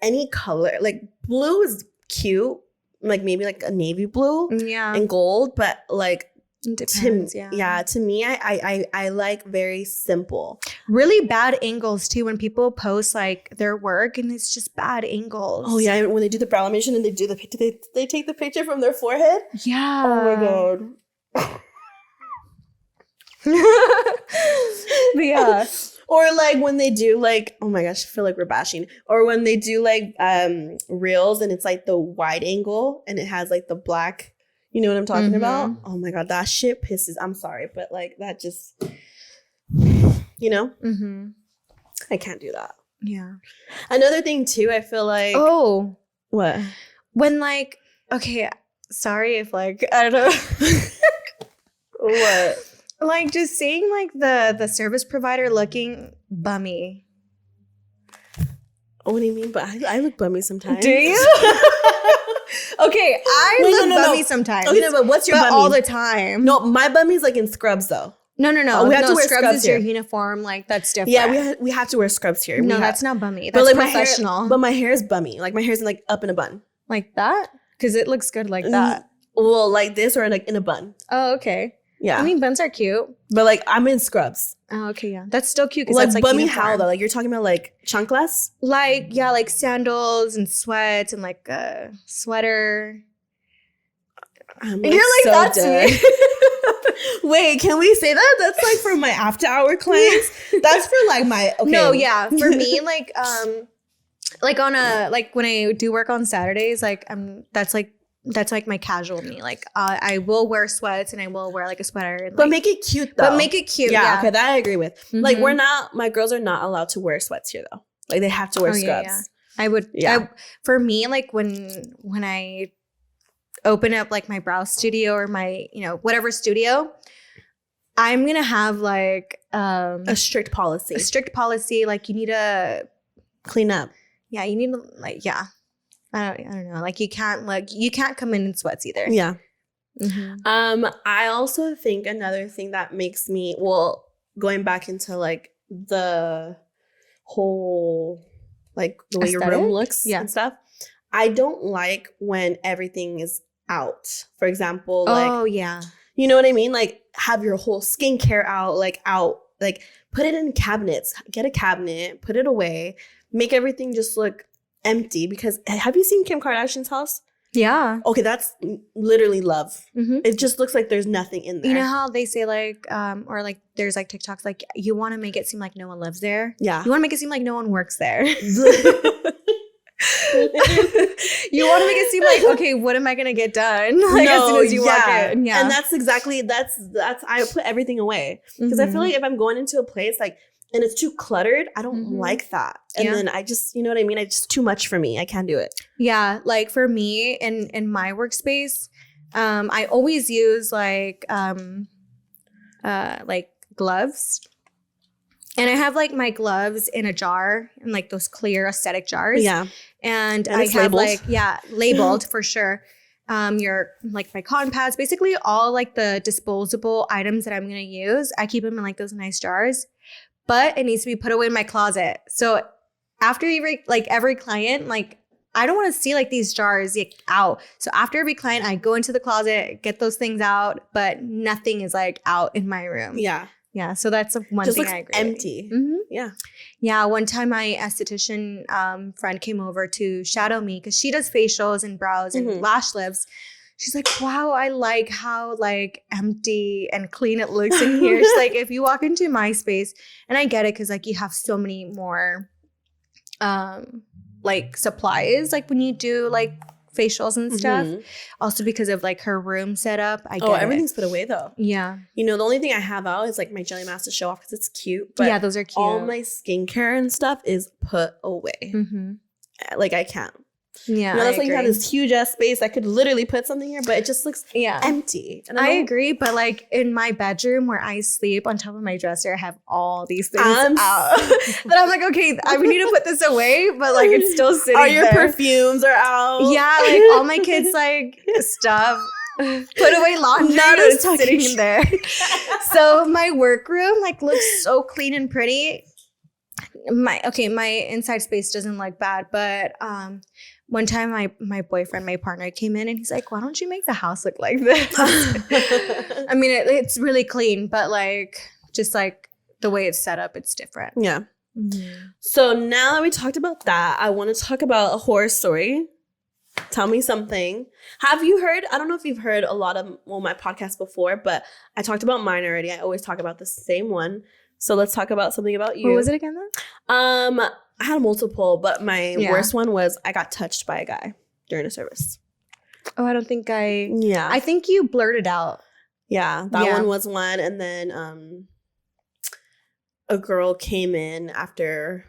any color, like blue is cute, like maybe like a navy blue and gold, but like it depends, to me I like very simple. Really bad angles too when people post like their work and it's just bad angles. Oh yeah, when they do the brow lamination and they do the picture, they take the picture from their forehead. Yeah. Oh my God. But yeah. Or like when they do like, oh my gosh, I feel like we're bashing. Or when they do like reels and it's like the wide angle and it has like the black, you know what I'm talking about? Oh my God, that shit pisses. I'm sorry, but like that just, I can't do that. Yeah. Another thing too, I feel like. Oh. What? When like, okay, sorry if like, I don't know. What? Like just seeing like the service provider looking bummy. What do you mean? But I look bummy sometimes. Do you? Okay, I look bummy sometimes. Okay, no, but what's your bummy? All the time. No, my bummy's like in scrubs though. No. We have to wear scrubs is here. Your uniform, like that's different. Yeah, we have to wear scrubs here. No, that's not bummy. That's like professional. But my hair is bummy. Like my hair's like up in a bun. Like that? Because it looks good like that. Well, like this or like in a bun. Oh, okay. Yeah. I mean, buns are cute. But like I'm in scrubs. Oh, okay, yeah. That's still cute. Like, that's like bummy uniform. how though? Like you're talking about like chunkless? Like, yeah, like sandals and sweats and like a sweater. I'm you're like, so that's dead. me. Wait, can we say that? That's like for my after hour clients. That's for like my No, yeah. For me, like on a like when I do work on Saturdays, like that's like my casual me. Like I will wear sweats and I will wear like a sweater. And, but like, make it cute though. But make it cute. Yeah, okay, that I agree with. Mm-hmm. Like my girls are not allowed to wear sweats here though. Like they have to wear scrubs. Yeah. I would. Yeah. For me, like when I open up like my brow studio or my whatever studio, I'm gonna have like a strict policy. Like you need to clean up. Yeah, you need to like I don't know. Like you can't come in sweats either. Yeah. Mm-hmm. I also think another thing that makes me going back into like the whole like the way aesthetic? your room looks and stuff. I don't like when everything is out. For example, like you know what I mean? Like have your whole skincare out. Like put it in cabinets. Get a cabinet, put it away, make everything just look empty. Because have you seen Kim Kardashian's house? Yeah. Okay, that's literally love. Mm-hmm. It just looks like there's nothing in there. You know how they say like, or like there's like TikToks like you want to make it seem like no one lives there. Yeah. You want to make it seem like no one works there. You want to make it seem like, okay, what am I gonna get done? Like as soon as you walk in. Yeah. And that's exactly that's I put everything away. Because I feel like if I'm going into a place like and it's too cluttered, I don't like that. And then I just, you know what I mean? It's just too much for me. I can't do it. Yeah. Like for me in my workspace, I always use like gloves. And I have like my gloves in a jar in like those clear aesthetic jars. Yeah. And I have labeled. Labeled for sure. Your like my cotton pads, basically all like the disposable items that I'm going to use. I keep them in like those nice jars, but it needs to be put away in my closet. So after every client, like I don't want to see like these jars out. So after every client, I go into the closet, get those things out, but nothing is like out in my room. Yeah. Yeah, so that's one just thing looks I agree. Empty. Yeah. Yeah, one time my esthetician friend came over to shadow me because she does facials and brows and lash lifts. She's like, wow, I like how like empty and clean it looks in here. She's like, if you walk into my space, and I get it because like you have so many more like supplies like when you do like facials and stuff. Also because of like her room setup. I get everything's put away though. Yeah. You know, the only thing I have out is like my jelly mask to show off because it's cute. But yeah, those are cute. All my skincare and stuff is put away. Like I can't. Yeah, you know, that's like you have this huge ass space. I could literally put something here, but it just looks empty. And I agree, but like in my bedroom where I sleep on top of my dresser, I have all these things out. But I'm like, okay, we need to put this away, but like it's still sitting there. All your perfumes are out. Yeah, like all my kids like stuff. Put away laundry that's sitting in there. So my workroom like looks so clean and pretty. My inside space doesn't look bad, but one time my boyfriend, my partner came in and he's like, why don't you make the house look like this? I mean, it's really clean, but like just like the way it's set up, it's different. Yeah. So now that we talked about that, I want to talk about a horror story. Tell me something. Have you heard, I don't know if you've heard a lot of my podcasts before, but I talked about mine already. I always talk about the same one. So let's talk about something about you. What was it again though? I had multiple, but my worst one was I got touched by a guy during a service. Oh, I don't think I think you blurted out. Yeah, that one was one. And then a girl came in after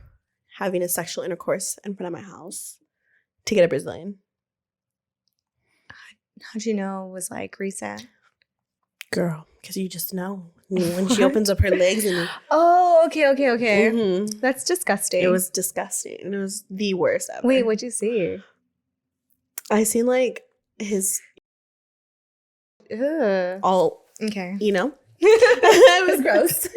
having a sexual intercourse in front of my house to get a Brazilian. How'd you know it was like recent? Girl, because you just know. When she opens up her legs and oh, okay. That's disgusting. It was disgusting. It was the worst ever. Wait, what'd you see? I seen like his all you know. It was gross.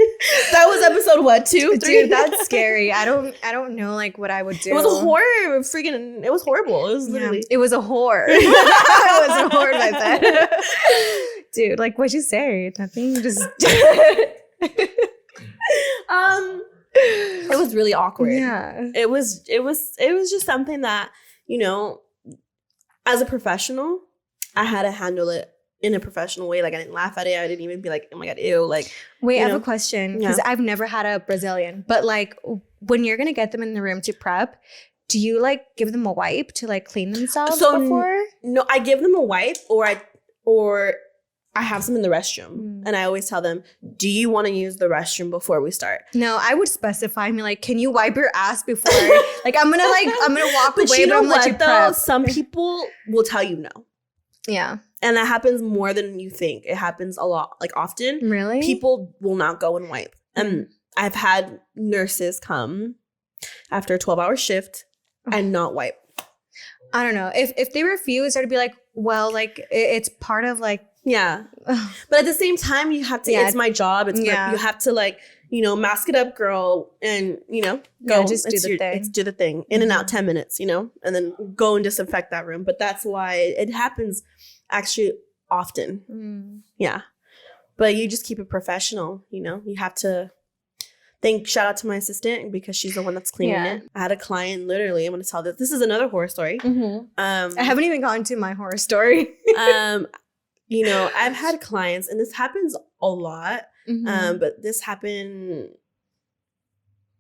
That was episode what, 2, 3? Dude, that's scary. I don't know like what I would do. It was a horror. It was horrible. It was literally it was a horror. It was a horror like that. Dude, like what'd you say? Nothing. Just it was really awkward. Yeah. It was just something that, you know, as a professional, I had to handle it in a professional way. Like I didn't laugh at it. I didn't even be like, oh my God, ew. Like, wait, I have a question because I've never had a Brazilian, but like when you're going to get them in the room to prep, do you like give them a wipe to like clean themselves before? No, I give them a wipe or I have some in the restroom and I always tell them, do you want to use the restroom before we start? No, I would specify me like, can you wipe your ass before? Like I'm gonna walk but away, you know but I'm what, let you prep. Some people will tell you no. Yeah. And that happens more than you think. It happens a lot, like often. Really? People will not go and wipe. And I've had nurses come after a 12-hour shift and not wipe. I don't know. If they refuse, I'd be like, well, like it's part of like. Yeah. But at the same time, you have to, it's my job. You have to like, you know, mask it up, girl. And, you know, go. Just do the thing. Do the thing. In and out 10 minutes, you know, and then go and disinfect that room. But that's why it happens actually often. Yeah. But you just keep it professional, you know. You have to shout out to my assistant because she's the one that's cleaning it. I had a client, literally, I'm going to tell this. This is another horror story. I haven't even gotten to my horror story. You know, I've had clients, and this happens a lot, but this happened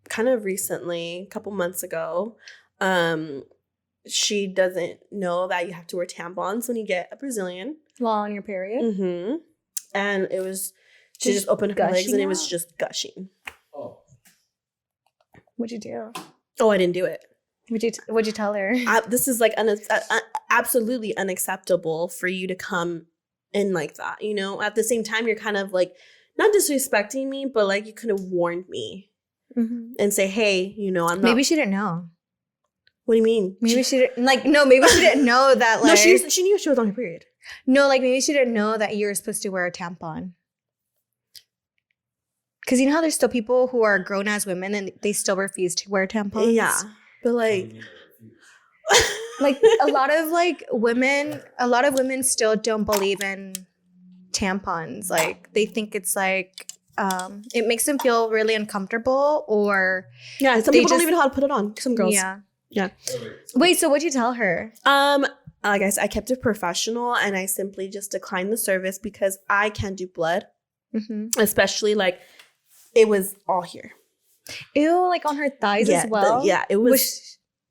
kind of recently, a couple months ago. she doesn't know that you have to wear tampons when you get a Brazilian. While on your period? Mm-hmm. And it was, she just opened her legs and it was just gushing. Oh. What'd you do? Oh, I didn't do it. What'd you tell her? This is like absolutely unacceptable for you to come in like that, you know? At the same time, you're kind of like, not disrespecting me, but like you could have warned me and say, hey, you know, I'm not. Maybe she didn't know. What do you mean? Maybe she didn't, like, no, maybe she didn't know that, like. No, she knew she was on her period. No, like, maybe she didn't know that you were supposed to wear a tampon. Because you know how there's still people who are grown-ass women and they still refuse to wear tampons? Yeah. But like. Like, a lot of women still don't believe in tampons. Like, they think it's like, it makes them feel really uncomfortable, or. Yeah, some people don't even know how to put it on. Some girls. Yeah. Wait, so what'd you tell her? Like I said, I kept it professional and I simply just declined the service because I can't do blood. Especially like it was all here. Ew, like on her thighs as well?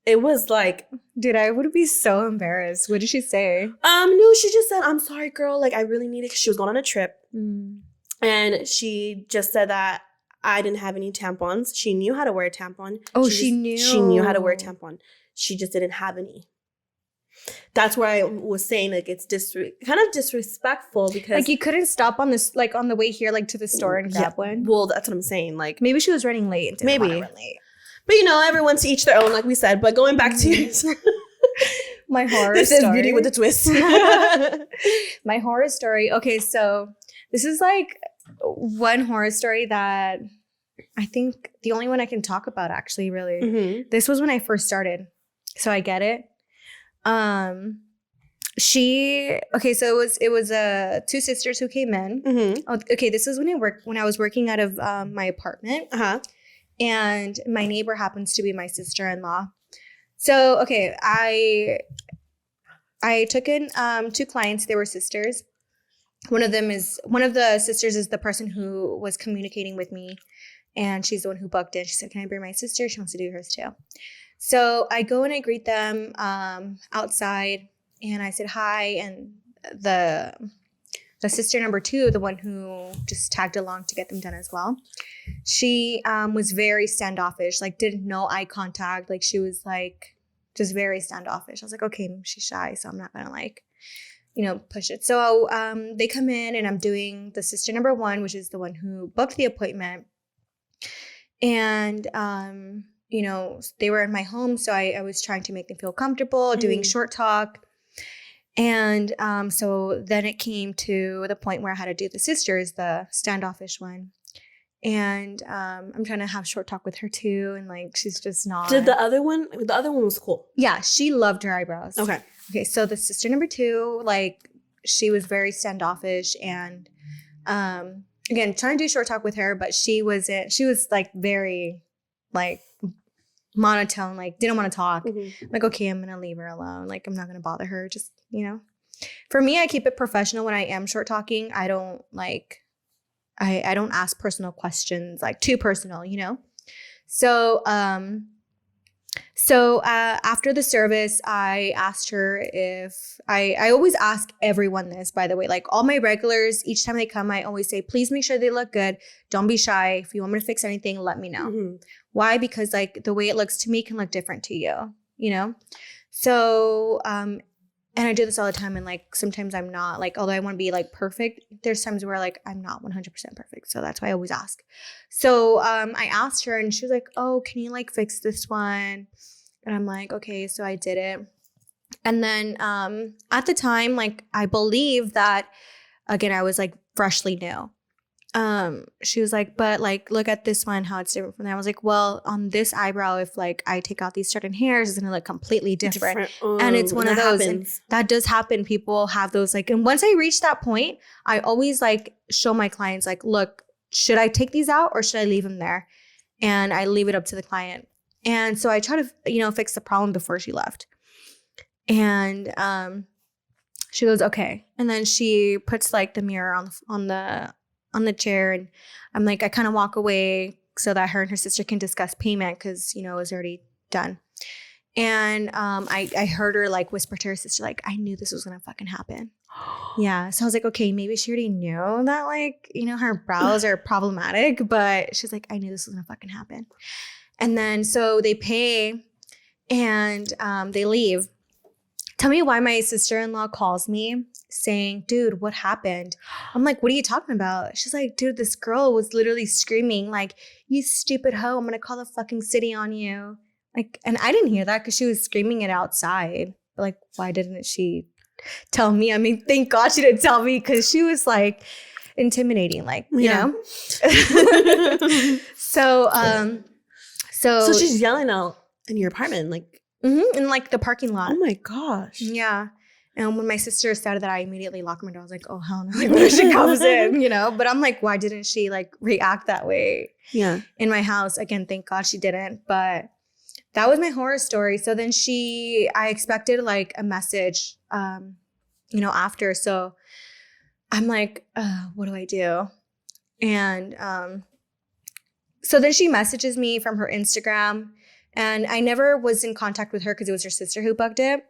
It was like, dude, I would be so embarrassed. What did she say? No, she just said, I'm sorry, girl. Like, I really need it. 'Cause she was going on a trip. And she just said that I didn't have any tampons. She knew how to wear a tampon. Oh, she knew. She knew how to wear a tampon. She just didn't have any. That's where I was saying, like, it's kind of disrespectful because. Like, you couldn't stop on this, like, on the way here, like, to the store and grab one? Well, that's what I'm saying. Like, maybe she was running late. And didn't want to run late. But, you know, everyone to each their own, like we said. But going back to my horror story. This is Beauty with a Twist. My horror story. Okay, so this is, like, one horror story that I think the only one I can talk about, actually, really. This was when I first started. So I get it. So it was two sisters who came in. Okay, this is when I was working out of my apartment. And my neighbor happens to be my sister-in-law. So, okay, I took in 2 clients. They were sisters. One of the sisters is the person who was communicating with me, and she's the one who booked it. She said, "Can I bring my sister? She wants to do hers too." So I go and I greet them outside, and I said hi, and the sister number 2, the one who just tagged along to get them done as well, she was very standoffish, like didn't know eye contact. Like she was like just very standoffish. I was like, okay, she's shy, so I'm not gonna like, you know, push it. So they come in and I'm doing the sister number 1, which is the one who booked the appointment. And, you know, they were in my home, so I was trying to make them feel comfortable, doing short talk. And so then it came to the point where I had to do the sisters, the standoffish one. And I'm trying to have short talk with her too, and like she's just not. Did the other one was cool. Yeah, she loved her eyebrows. Okay, so the sister number 2, like she was very standoffish, and again trying to do short talk with her, but she was like very like monotone, like didn't want to talk. Like, okay, I'm gonna leave her alone, like I'm not gonna bother her, just, you know. For me, I keep it professional when I am short talking. I don't like I don't ask personal questions, like too personal, you know. So after the service, I asked her if I always ask everyone this, by the way, like all my regulars, each time they come, I always say, please make sure they look good. Don't be shy. If you want me to fix anything, let me know. Why? Because like the way it looks to me can look different to you, you know? So, and I do this all the time. And like, sometimes I'm not like, although I want to be like perfect, there's times where like, I'm not 100% perfect. So that's why I always ask. So, I asked her and she was like, oh, can you like fix this one? And I'm like, okay, so I did it. And then, at the time, like, I believe that, again, I was like freshly new. She was like, but like, look at this one, how it's different from that. I was like, well, on this eyebrow, if like I take out these certain hairs, it's gonna look completely different. And it's one of those, and that does happen. People have those like, and once I reach that point, I always like show my clients like, look, should I take these out or should I leave them there? And I leave it up to the client. And so I try to, you know, fix the problem before she left. And she goes, okay. And then she puts like the mirror on the chair, and I'm like, I kind of walk away so that her and her sister can discuss payment because, you know, it was already done. And I heard her like whisper to her sister, like, I knew this was gonna fucking happen. Yeah. So I was like, okay, maybe she already knew that, like, you know, her brows are problematic, but she's like, I knew this was gonna fucking happen. And then so they pay and they leave. Tell me why my sister-in-law calls me saying, dude, what happened? I'm like, what are you talking about? She's like, dude, this girl was literally screaming, like, you stupid hoe, I'm gonna call the fucking city on you. Like, and I didn't hear that because she was screaming it outside. But like, why didn't she tell me? I mean, thank God she didn't tell me because she was like intimidating, like, you know? So she's yelling out in your apartment, like, in like the parking lot. Oh my gosh. Yeah. And when my sister said that, I immediately locked my door. I was like, oh, hell no. Like, when she comes in, you know? But I'm like, why didn't she like react that way? Yeah. In my house? Again, thank God she didn't. But that was my horror story. So then I expected like a message, you know, after. So I'm like, what do I do? And so then she messages me from her Instagram. And I never was in contact with her because it was her sister who booked it.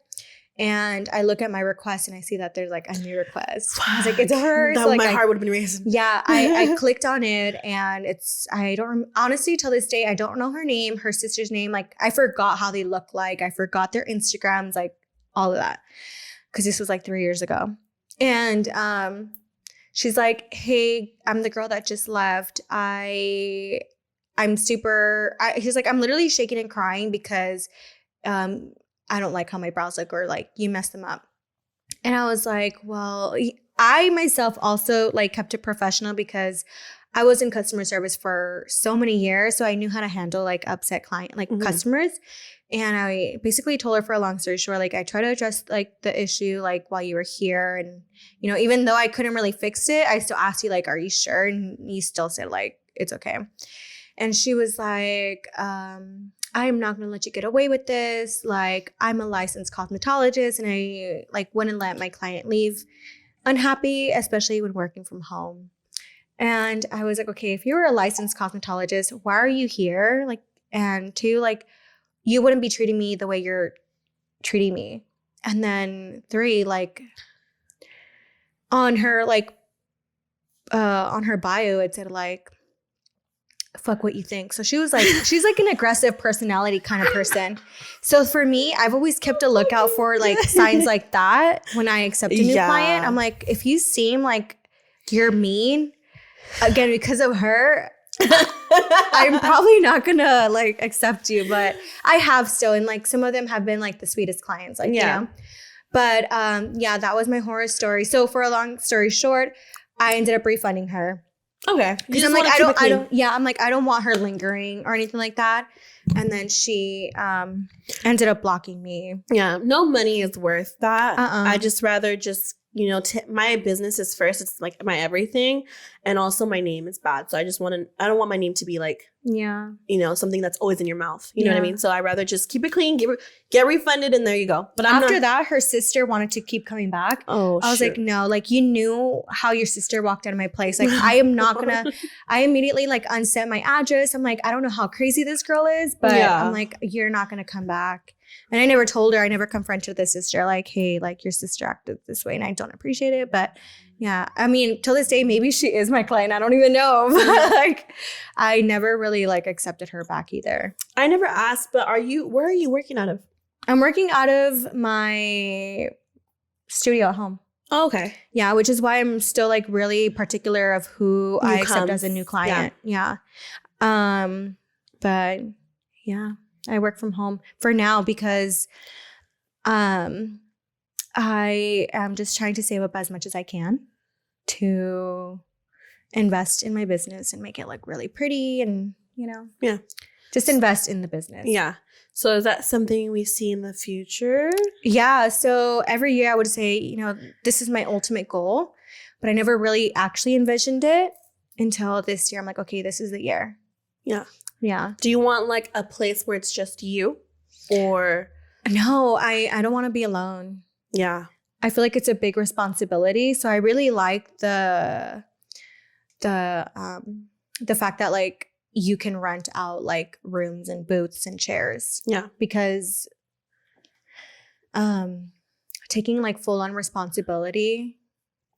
And I look at my request and I see that there's like a new request. I was like, it's her. That, so, like, my heart would have been racing. Yeah, I clicked on it and honestly, till this day, I don't know her name, her sister's name. Like, I forgot how they look like. I forgot their Instagrams, like all of that. Because this was like 3 years ago. And she's like, hey, I'm the girl that just left. He's like, I'm literally shaking and crying because I don't like how my brows look, or like you messed them up. And I was like, well, I myself also like kept it professional because I was in customer service for so many years. So I knew how to handle like upset customers. And I basically told her, for a long story short, like, I try to address like the issue like while you were here. And, you know, even though I couldn't really fix it, I still asked you like, are you sure? And you still said like, it's okay. And she was like, I am not going to let you get away with this. Like, I'm a licensed cosmetologist and I like wouldn't let my client leave unhappy, especially when working from home. And I was like, okay, if you were a licensed cosmetologist, why are you here? Like, and two, like, you wouldn't be treating me the way you're treating me. And then three, like, on her bio, it said like, fuck what you think. So she was like, she's like an aggressive personality kind of person. So for me, I've always kept a lookout for like signs like that when I accept a new client. I'm like, if you seem like you're mean, again, because of her, I'm probably not gonna like accept you. But I have still, and like some of them have been like the sweetest clients, like, you know. But that was my horror story. So for a long story short, I ended up refunding her. Okay. Because I'm like, I don't want her lingering or anything like that. And then she ended up blocking me. Yeah. No money is worth that. I just rather just, you know, my business is first. It's like my everything. And also my name is bad. So I don't want my name to be like, you know, something that's always in your mouth. You know what I mean? So I rather just keep it clean, get refunded, and there you go. But after that, her sister wanted to keep coming back. Oh, I was like, no, like, you knew how your sister walked out of my place. Like, I am not gonna, I immediately like unset my address. I'm like, I don't know how crazy this girl is, but I'm like, you're not gonna come back. And I never told her, I never confronted the sister like, hey, like, your sister acted this way and I don't appreciate it. But yeah, I mean, till this day, maybe she is my client. I don't even know. Like, I never really like accepted her back either. I never asked, but where are you working out of? I'm working out of my studio at home. Oh, okay. Yeah, which is why I'm still like really particular of who I accept as a new client. Yeah. But yeah, I work from home for now because I am just trying to save up as much as I can to invest in my business and make it look really pretty and, you know, just invest in the business. Yeah. So is that something we see in the future? Yeah. So every year I would say, you know, this is my ultimate goal, but I never really actually envisioned it until this year. I'm like, okay, this is the year. Yeah. Yeah. Do you want like a place where it's just you, or? No, I don't want to be alone. Yeah. I feel like it's a big responsibility. So I really like the fact that like you can rent out like rooms and booths and chairs. Yeah. Because taking like full on responsibility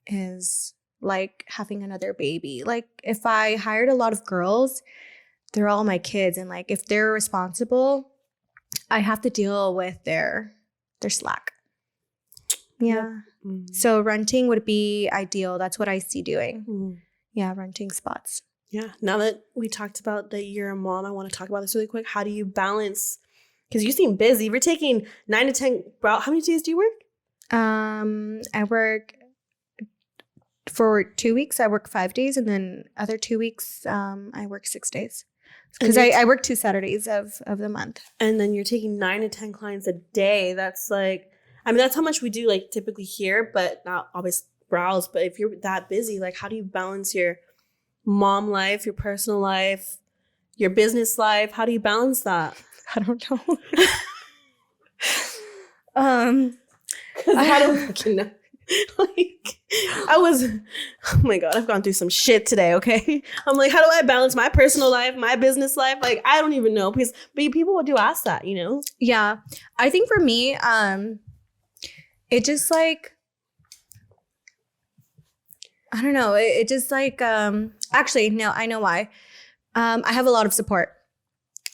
is like having another baby. Like if I hired a lot of girls, they're all my kids, and like if they're responsible, I have to deal with their slack. Yeah. Mm. So renting would be ideal. That's what I see doing. Mm. Yeah, renting spots. Yeah. Now that we talked about that you're a mom, I want to talk about this really quick. How do you balance? Because you seem busy. You're taking 9 to 10. How many days do you work? I work for 2 weeks. I work 5 days, and then other 2 weeks, I work 6 days. Because I work 2 Saturdays of the month. And then you're taking 9 to 10 clients a day. That's like, I mean, that's how much we do like typically here, but not always browse. But if you're that busy, like how do you balance your mom life, your personal life, your business life? How do you balance that? I don't know. Because I don't fucking know. Like, oh my God, I've gone through some shit today, okay? I'm like, how do I balance my personal life, my business life? Like, I don't even know. But people do ask that, you know? Yeah. I think for me, it just like, I don't know. It just like, actually, no, I know why. I have a lot of support.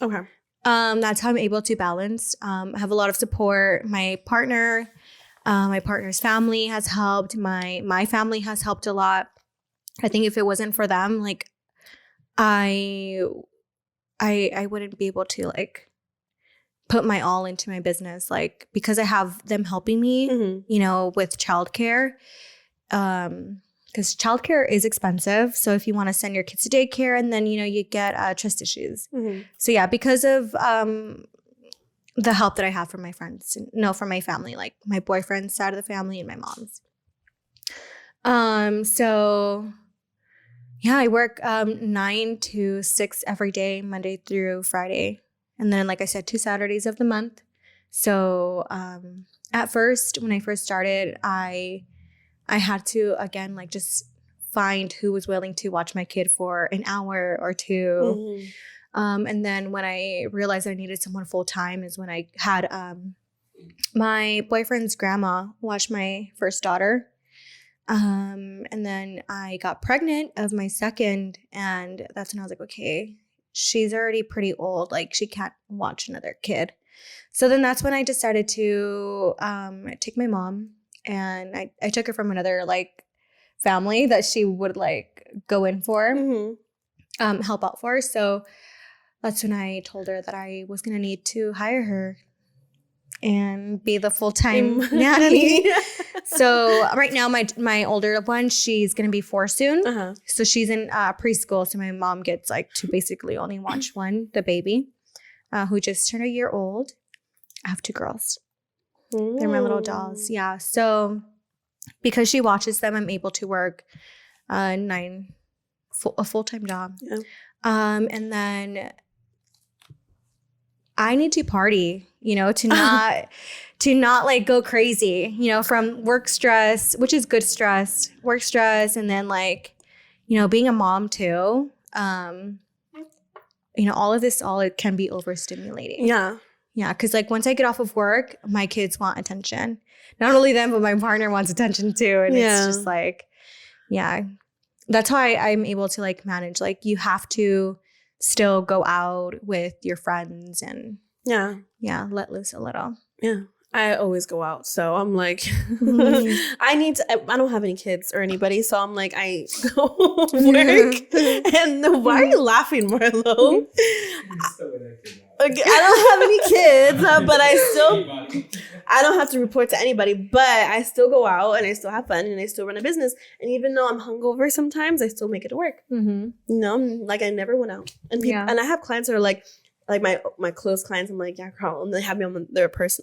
Okay. That's how I'm able to balance. I have a lot of support. My partner's family has helped. My family has helped a lot. I think if it wasn't for them, like I wouldn't be able to like put my all into my business, like because I have them helping me, Mm-hmm. you know, with childcare. Because childcare is expensive. So if you want to send your kids to daycare, and then, you know, you get trust issues. Mm-hmm. So yeah, because of the help that I have from my friends, from my family, like my boyfriend's side of the family and my mom's. So yeah, I work 9 to 6 every day, Monday through Friday. And then, like I said, 2 Saturdays of the month. So at first, when I first started, I had to, again, like just find who was willing to watch my kid for an hour or two. Mm-hmm. And then when I realized I needed someone full time is when I had my boyfriend's grandma watch my first daughter. And then I got pregnant of my second, and that's when I was like, okay, she's already pretty old. Like she can't watch another kid. So then that's when I decided to take my mom, and I took her from another like family that she would like go in for, Mm-hmm. help out for. So that's when I told her that I was going to need to hire her and be the full-time nanny. Yeah. So right now, my older one, she's going to be 4 soon. Uh-huh. So she's in preschool. So my mom gets like to basically only watch one, the baby, who just turned a year old. I have 2 girls. They're my little dolls. Yeah. So because she watches them, I'm able to work a full-time job. Yeah. And then I need to party, you know, to not like go crazy, you know, from work stress, which is good stress, work stress. And then like, you know, being a mom too, you know, all of this, it can be overstimulating. Yeah. Yeah. Cause like once I get off of work, my kids want attention. Not only them, but my partner wants attention too. And it's just like, yeah, that's how I'm able to like manage. Like you have to still go out with your friends and let loose a little. Yeah. I always go out. So I'm like, I don't have any kids or anybody. So I'm like, I go work. And why are you laughing, Marlo? Okay, I don't have any kids, but I don't have to report to anybody, but I still go out and I still have fun and I still run a business. And even though I'm hungover sometimes, I still make it to work. Mm-hmm. You know, like I never went out. And and I have clients that are like my close clients, I'm like, yeah, girl. And they have me on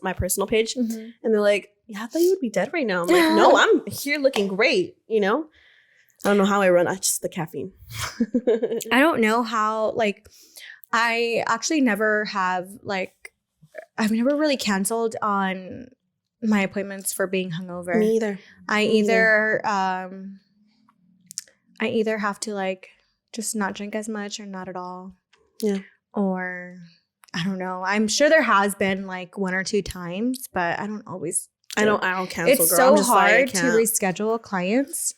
my personal page. Mm-hmm. And they're like, yeah, I thought you would be dead right now. I'm like, no, I'm here looking great, you know? I don't know how I run. Just the caffeine. I don't know how, like, I actually never have, like, I've never really canceled on my appointments for being hungover. Me either. I either have to, like, just not drink as much or not at all. Yeah. Or I don't know. I'm sure there has been like 1 or 2 times, but I don't always. I don't cancel. It's girl. so I'm just like, I hard to can't. reschedule clients.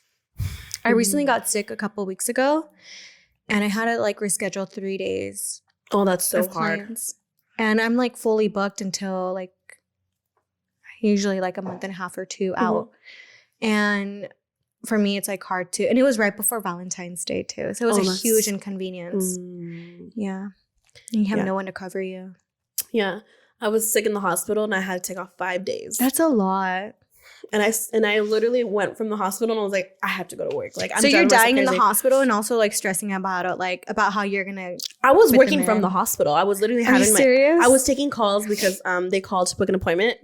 I recently got sick a couple weeks ago, and I had to like reschedule 3 days. Oh, that's so of hard. clients. And I'm like fully booked until like usually like a month and a half or 2 out. And for me, it's like hard to. And it was right before Valentine's Day too, so it was a huge inconvenience. Yeah, and you have no one to cover you. Yeah, I was sick in the hospital and I had to take off 5 days. That's a lot. And I literally went from the hospital and I was like, I have to go to work. Like, so you're dying in the hospital and also like stressing about it, like about how you're gonna. I was working from the hospital. I was literally having serious? I was taking calls because they called to book an appointment,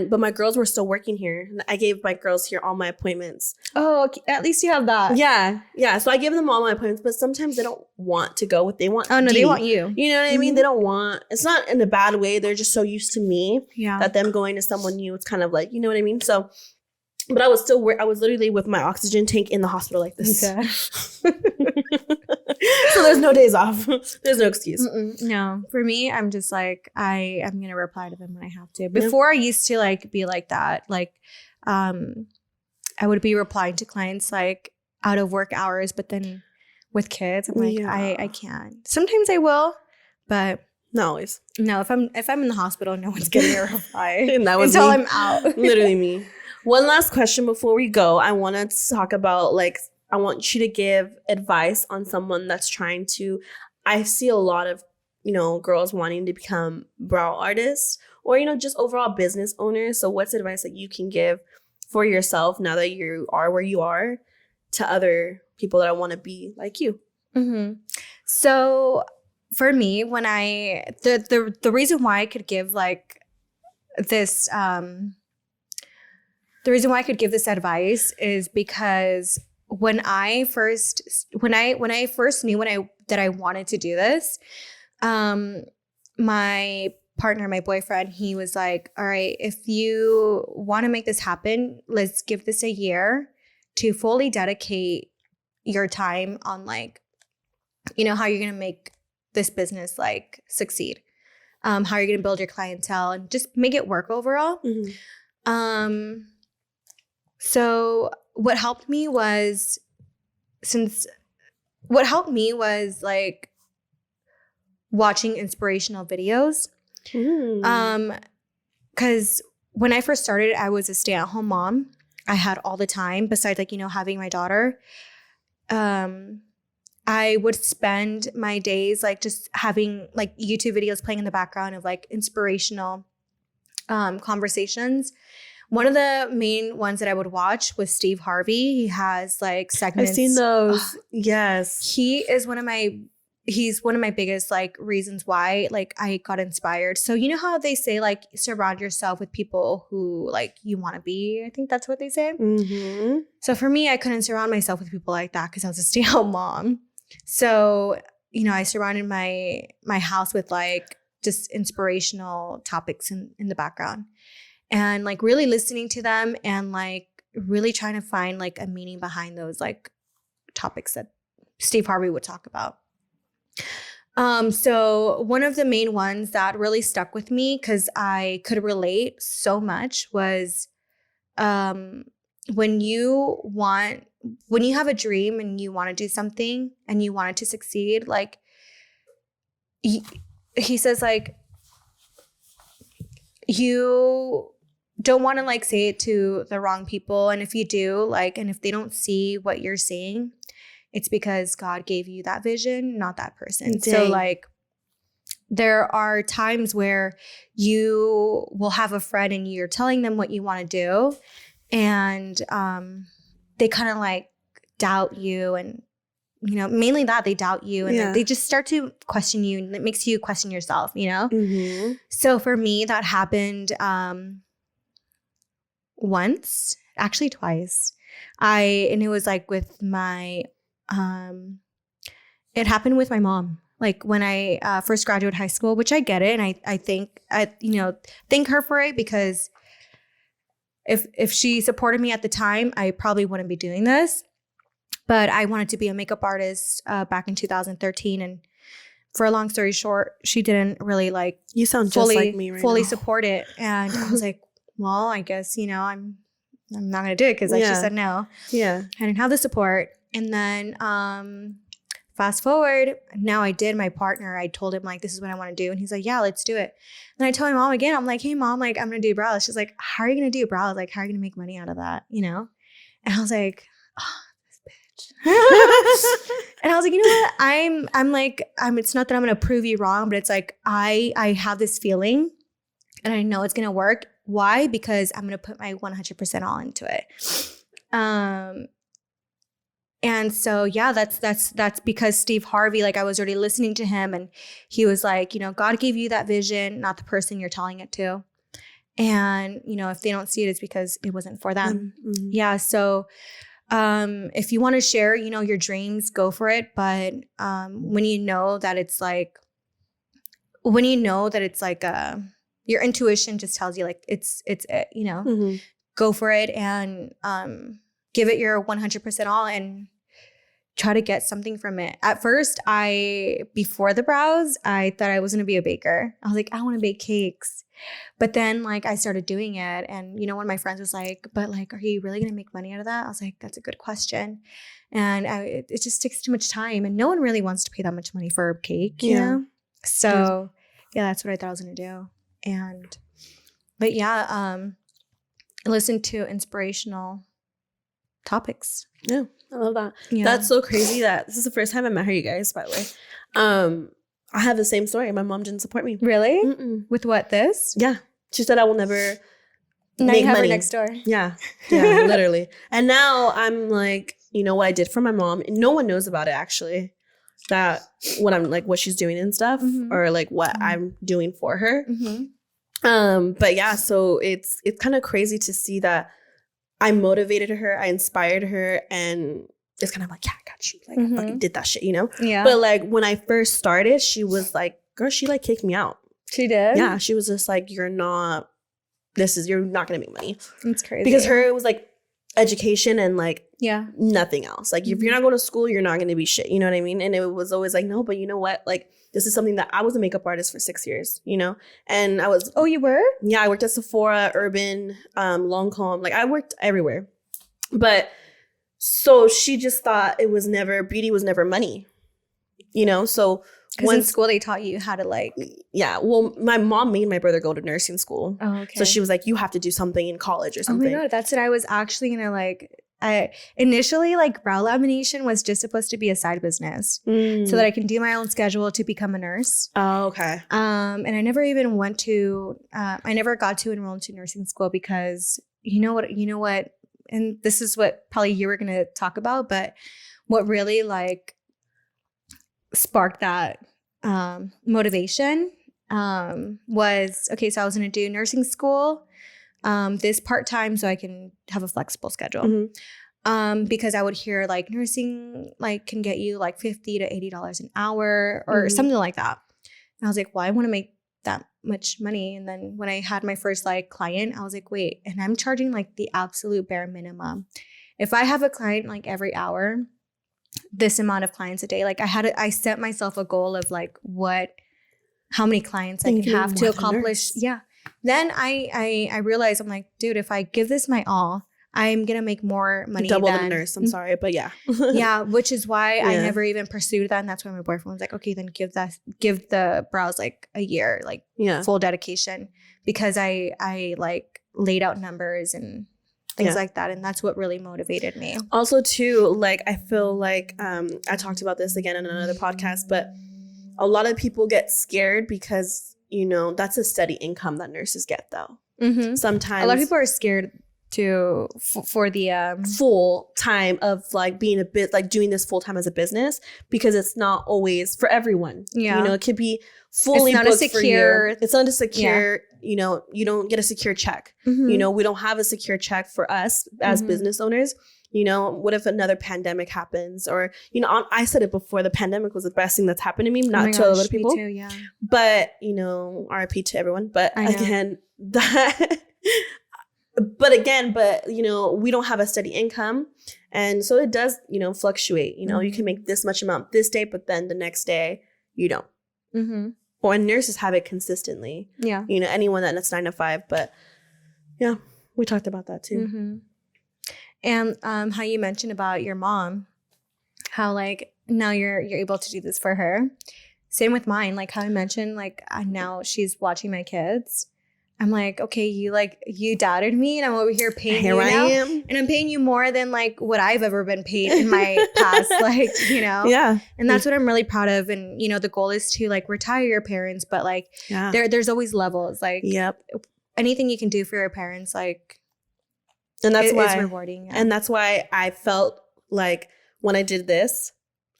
but my girls were still working here. I gave my girls here all my appointments. Oh, okay. At least you have that. Yeah. So I give them all my appointments, but sometimes they don't want to go. They want. Oh no, they want you. You know what I mean? They don't want. It's not in a bad way. They're just so used to me that them going to someone new. It's kind of like, you know what I mean. So. But I was still I was literally with my oxygen tank in the hospital like this. Okay. So there's no days off. There's no excuse. No. For me, I'm just like, I'm going to reply to them when I have to. Before I used to like be like that. Like, I would be replying to clients like out of work hours, but then with kids, I'm like, I can't. Sometimes I will, but not always. No, if I'm in the hospital, no one's getting a reply and that was until me. I'm out. Literally me. One last question before we go. I want to talk about I want you to give advice on someone that's trying to. I see a lot of girls wanting to become brow artists or just overall business owners. So what's advice that you can give for yourself now that you are where you are to other people that want to be like you? So for me, when the reason why I could give like this the reason why I could give this advice is because when I first knew that I wanted to do this, my partner, my boyfriend, he was like, all right, if you want to make this happen, let's give this a year to fully dedicate your time on like, how you're going to make this business like succeed, how you're going to build your clientele and just make it work overall. So what helped me was like watching inspirational videos. Because when I first started, I was a stay-at-home mom. I had all the time besides like, having my daughter. I would spend my days like just having like YouTube videos playing in the background of like inspirational conversations. One of the main ones that I would watch was Steve Harvey. He has like segments. I've seen those. Yes. He's one of my biggest like reasons why like I got inspired. So you know how they say like surround yourself with people who like you want to be? I think that's what they say. So for me, I couldn't surround myself with people like that because I was a stay-at-home mom. So, I surrounded my house with like just inspirational topics in the background. And like really listening to them and like really trying to find like a meaning behind those like topics that Steve Harvey would talk about. So one of the main ones that really stuck with me because I could relate so much was when you have a dream and you want to do something and you want it to succeed, like he says like you don't want to like say it to the wrong people. And if you do, like, and if they don't see what you're seeing, it's because God gave you that vision, not that person. Dang. So like there are times where you will have a friend and you're telling them what you want to do. And they kind of like doubt you and, mainly that they doubt you and they just start to question you and it makes you question yourself, So for me, that happened once, actually twice. And it was like with my, it happened with my mom. Like when I first graduated high school, which I get it. And I thank her for it because if she supported me at the time, I probably wouldn't be doing this. But I wanted to be a makeup artist back in 2013. And for a long story short, she didn't really like You sound just like me right fully now. support it. And I was like, well, I guess, I'm not going to do it because she said no. Yeah. I didn't have the support. And then fast forward, now I did my partner. I told him like, this is what I want to do. And he's like, yeah, let's do it. And I told my mom again, I'm like, hey mom, like I'm going to do brows. She's like, how are you going to do brows? Like, how are you going to make money out of that? And I was like, oh, this bitch. And I was like, you know what? I'm like, it's not that I'm going to prove you wrong, but it's like, I have this feeling and I know it's going to work. Why? Because I'm going to put my 100% all into it. And so, yeah, that's because Steve Harvey, like I was already listening to him and he was like, God gave you that vision, not the person you're telling it to. And, if they don't see it, it's because it wasn't for them. Mm-hmm. Yeah. So, if you want to share, your dreams, go for it. But, when you know that it's like, your intuition just tells you like, it's it, Mm-hmm. go for it and, give it your 100% all and try to get something from it. At first, before the brows, I thought I was going to be a baker. I was like, I want to bake cakes. But then like I started doing it. And, one of my friends was like, but like, are you really going to make money out of that? I was like, that's a good question. And it just takes too much time. And no one really wants to pay that much money for a cake, you know? So yeah, that's what I thought I was going to do. But yeah, listen to inspirational topics. Yeah, I love that. Yeah. That's so crazy that this is the first time I met her, you guys, by the way. I have the same story. My mom didn't support me. Really? Mm-mm. With what, this? Yeah. She said I will never Now make you have money. her next door. Yeah. Yeah, literally. And now I'm like, what I did for my mom. And no one knows about it, actually. That what she's doing and stuff. Mm-hmm. Or like what I'm doing for her. Mm-hmm. But yeah, so it's kind of crazy to see that I motivated her, I inspired her, and it's kind of like, yeah, I got you. Like, I fucking did that shit, Yeah. But like when I first started, she was like, girl, she like kicked me out. She did? Yeah, she was just like, you're not gonna make money. It's crazy. Because it was like education and like yeah, nothing else. Like if you're not going to school, you're not gonna be shit. You know what I mean? And it was always like, no, but you know what? Like this is something that I was a makeup artist for 6 years, and I was. Oh, you were? Yeah, I worked at Sephora, Urban, Lancome. Like I worked everywhere. But so she just thought beauty was never money, So Because in school they taught you how to like. Yeah, well, my mom made my brother go to nursing school. Oh, okay. So she was like, you have to do something in college or something. Oh my God, that's what I was actually gonna like. Initially, like brow lamination was just supposed to be a side business so that I can do my own schedule to become a nurse. Oh, okay. And I never even I never got to enroll into nursing school because you know what, and this is what probably you were going to talk about, but what really like sparked that motivation was, okay, so I was going to do nursing school this part-time so I can have a flexible schedule. Because I would hear like nursing like can get you like $50 to $80 an hour or something like that. And I was like, well, I want to make that much money. And then when I had my first like client, I was like, wait, and I'm charging like the absolute bare minimum. If I have a client like every hour, this amount of clients a day, like I set myself a goal of like how many clients I can have to accomplish. Yeah. Then I realized, I'm like, dude, if I give this my all, I'm going to make more money Double the nurse. I'm sorry, but yeah. Yeah, which is why I never even pursued that. And that's why my boyfriend was like, okay, then give the brows like a year, like full dedication. Because I like laid out numbers and things like that. And that's what really motivated me. Also too, like, I feel like, I talked about this again in another podcast, but a lot of people get scared because, that's a steady income that nurses get though. Sometimes a lot of people are scared for the full time of like being a bit like doing this full time as a business because it's not always for everyone. Yeah. It could be fully it's not booked a secure. It's not a secure. Yeah. You don't get a secure check. We don't have a secure check for us as business owners. What if another pandemic happens? Or, I said it before, the pandemic was the best thing that's happened to me, not to other people. Me too, yeah. But, RIP to everyone. But again, we don't have a steady income. And so it does, fluctuate. You can make this much amount this day, but then the next day you don't. Mm-hmm. Or nurses have it consistently. Yeah. You know, anyone that's 9 to 5. But yeah, we talked about that too. Mm-hmm. And how you mentioned about your mom, how like now you're able to do this for her. Same with mine. Like how I mentioned, like now she's watching my kids. I'm like, okay, you doubted me, and I'm over here paying you now, am. and I'm paying you more than like what I've ever been paid in my past, like, you know. Yeah. And that's what I'm really proud of. And you know, the goal is to like retire your parents, but like there's always levels. Like, yep. Anything you can do for your parents, like, and that's why is rewarding. Yeah. And that's why I felt like when I did this,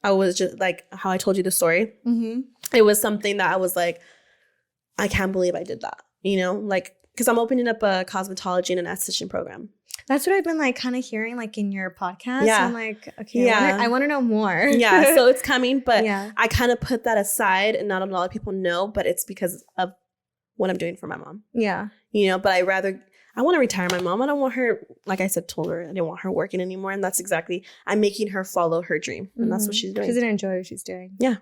I was just like how I told you the story. Mm-hmm. It was something that I was like, I can't believe I did that. You know, like, because I'm opening up a cosmetology and an esthetician program. That's what I've been like kind of hearing like in your podcast. Yeah. I'm like, okay, I want to know more. Yeah, so it's coming, but yeah. I kind of put that aside, and not a lot of people know, but it's because of what I'm doing for my mom. Yeah. You know, but I want to retire my mom. I don't want her, like I said, told her I didn't want her working anymore. And that's exactly, I'm making her follow her dream. And that's what she's doing. She's going to enjoy what she's doing. Yeah.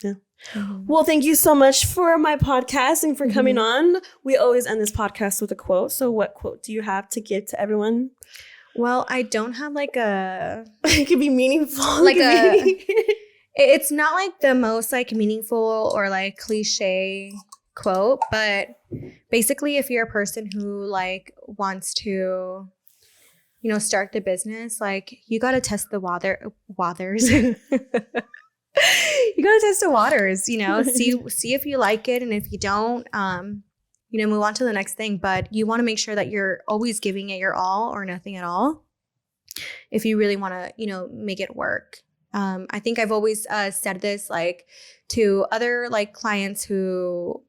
Yeah. Mm-hmm. Well, thank you so much for my podcast and for coming on. We always end this podcast with a quote. So what quote do you have to give to everyone? Well, I don't have like a... It could be meaningful. Like it's not like the most like meaningful or like cliche quote, but basically if you're a person who like wants to, you know, start the business, like you got to test the waters. You gotta test the waters, you know, see if you like it, and if you don't, you know, move on to the next thing. But you want to make sure that you're always giving it your all or nothing at all if you really want to, you know, make it work. I think I've always said this like to other like clients who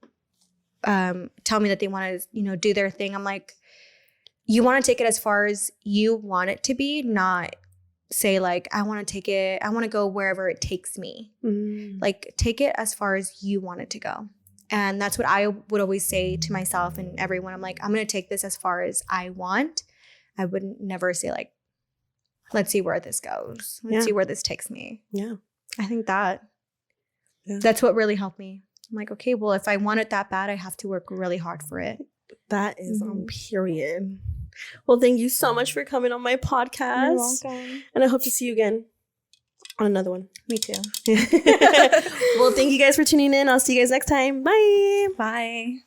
tell me that they want to, you know, do their thing. I'm like, you want to take it as far as you want it to be, not say like, I want to go wherever it takes me. Like take it as far as you want it to go. And that's what I would always say to myself and everyone. I'm like, I'm going to take this as far as I want. I would never say like, let's see where this goes. Let's see where this takes me. Yeah. I think that's what really helped me. I'm like, okay, well, if I want it that bad, I have to work really hard for it. That is on period. Well, thank you so much for coming on my podcast. You're welcome. And I hope to see you again on another one. Me too. Well, thank you guys for tuning in. I'll see you guys next time. Bye. Bye.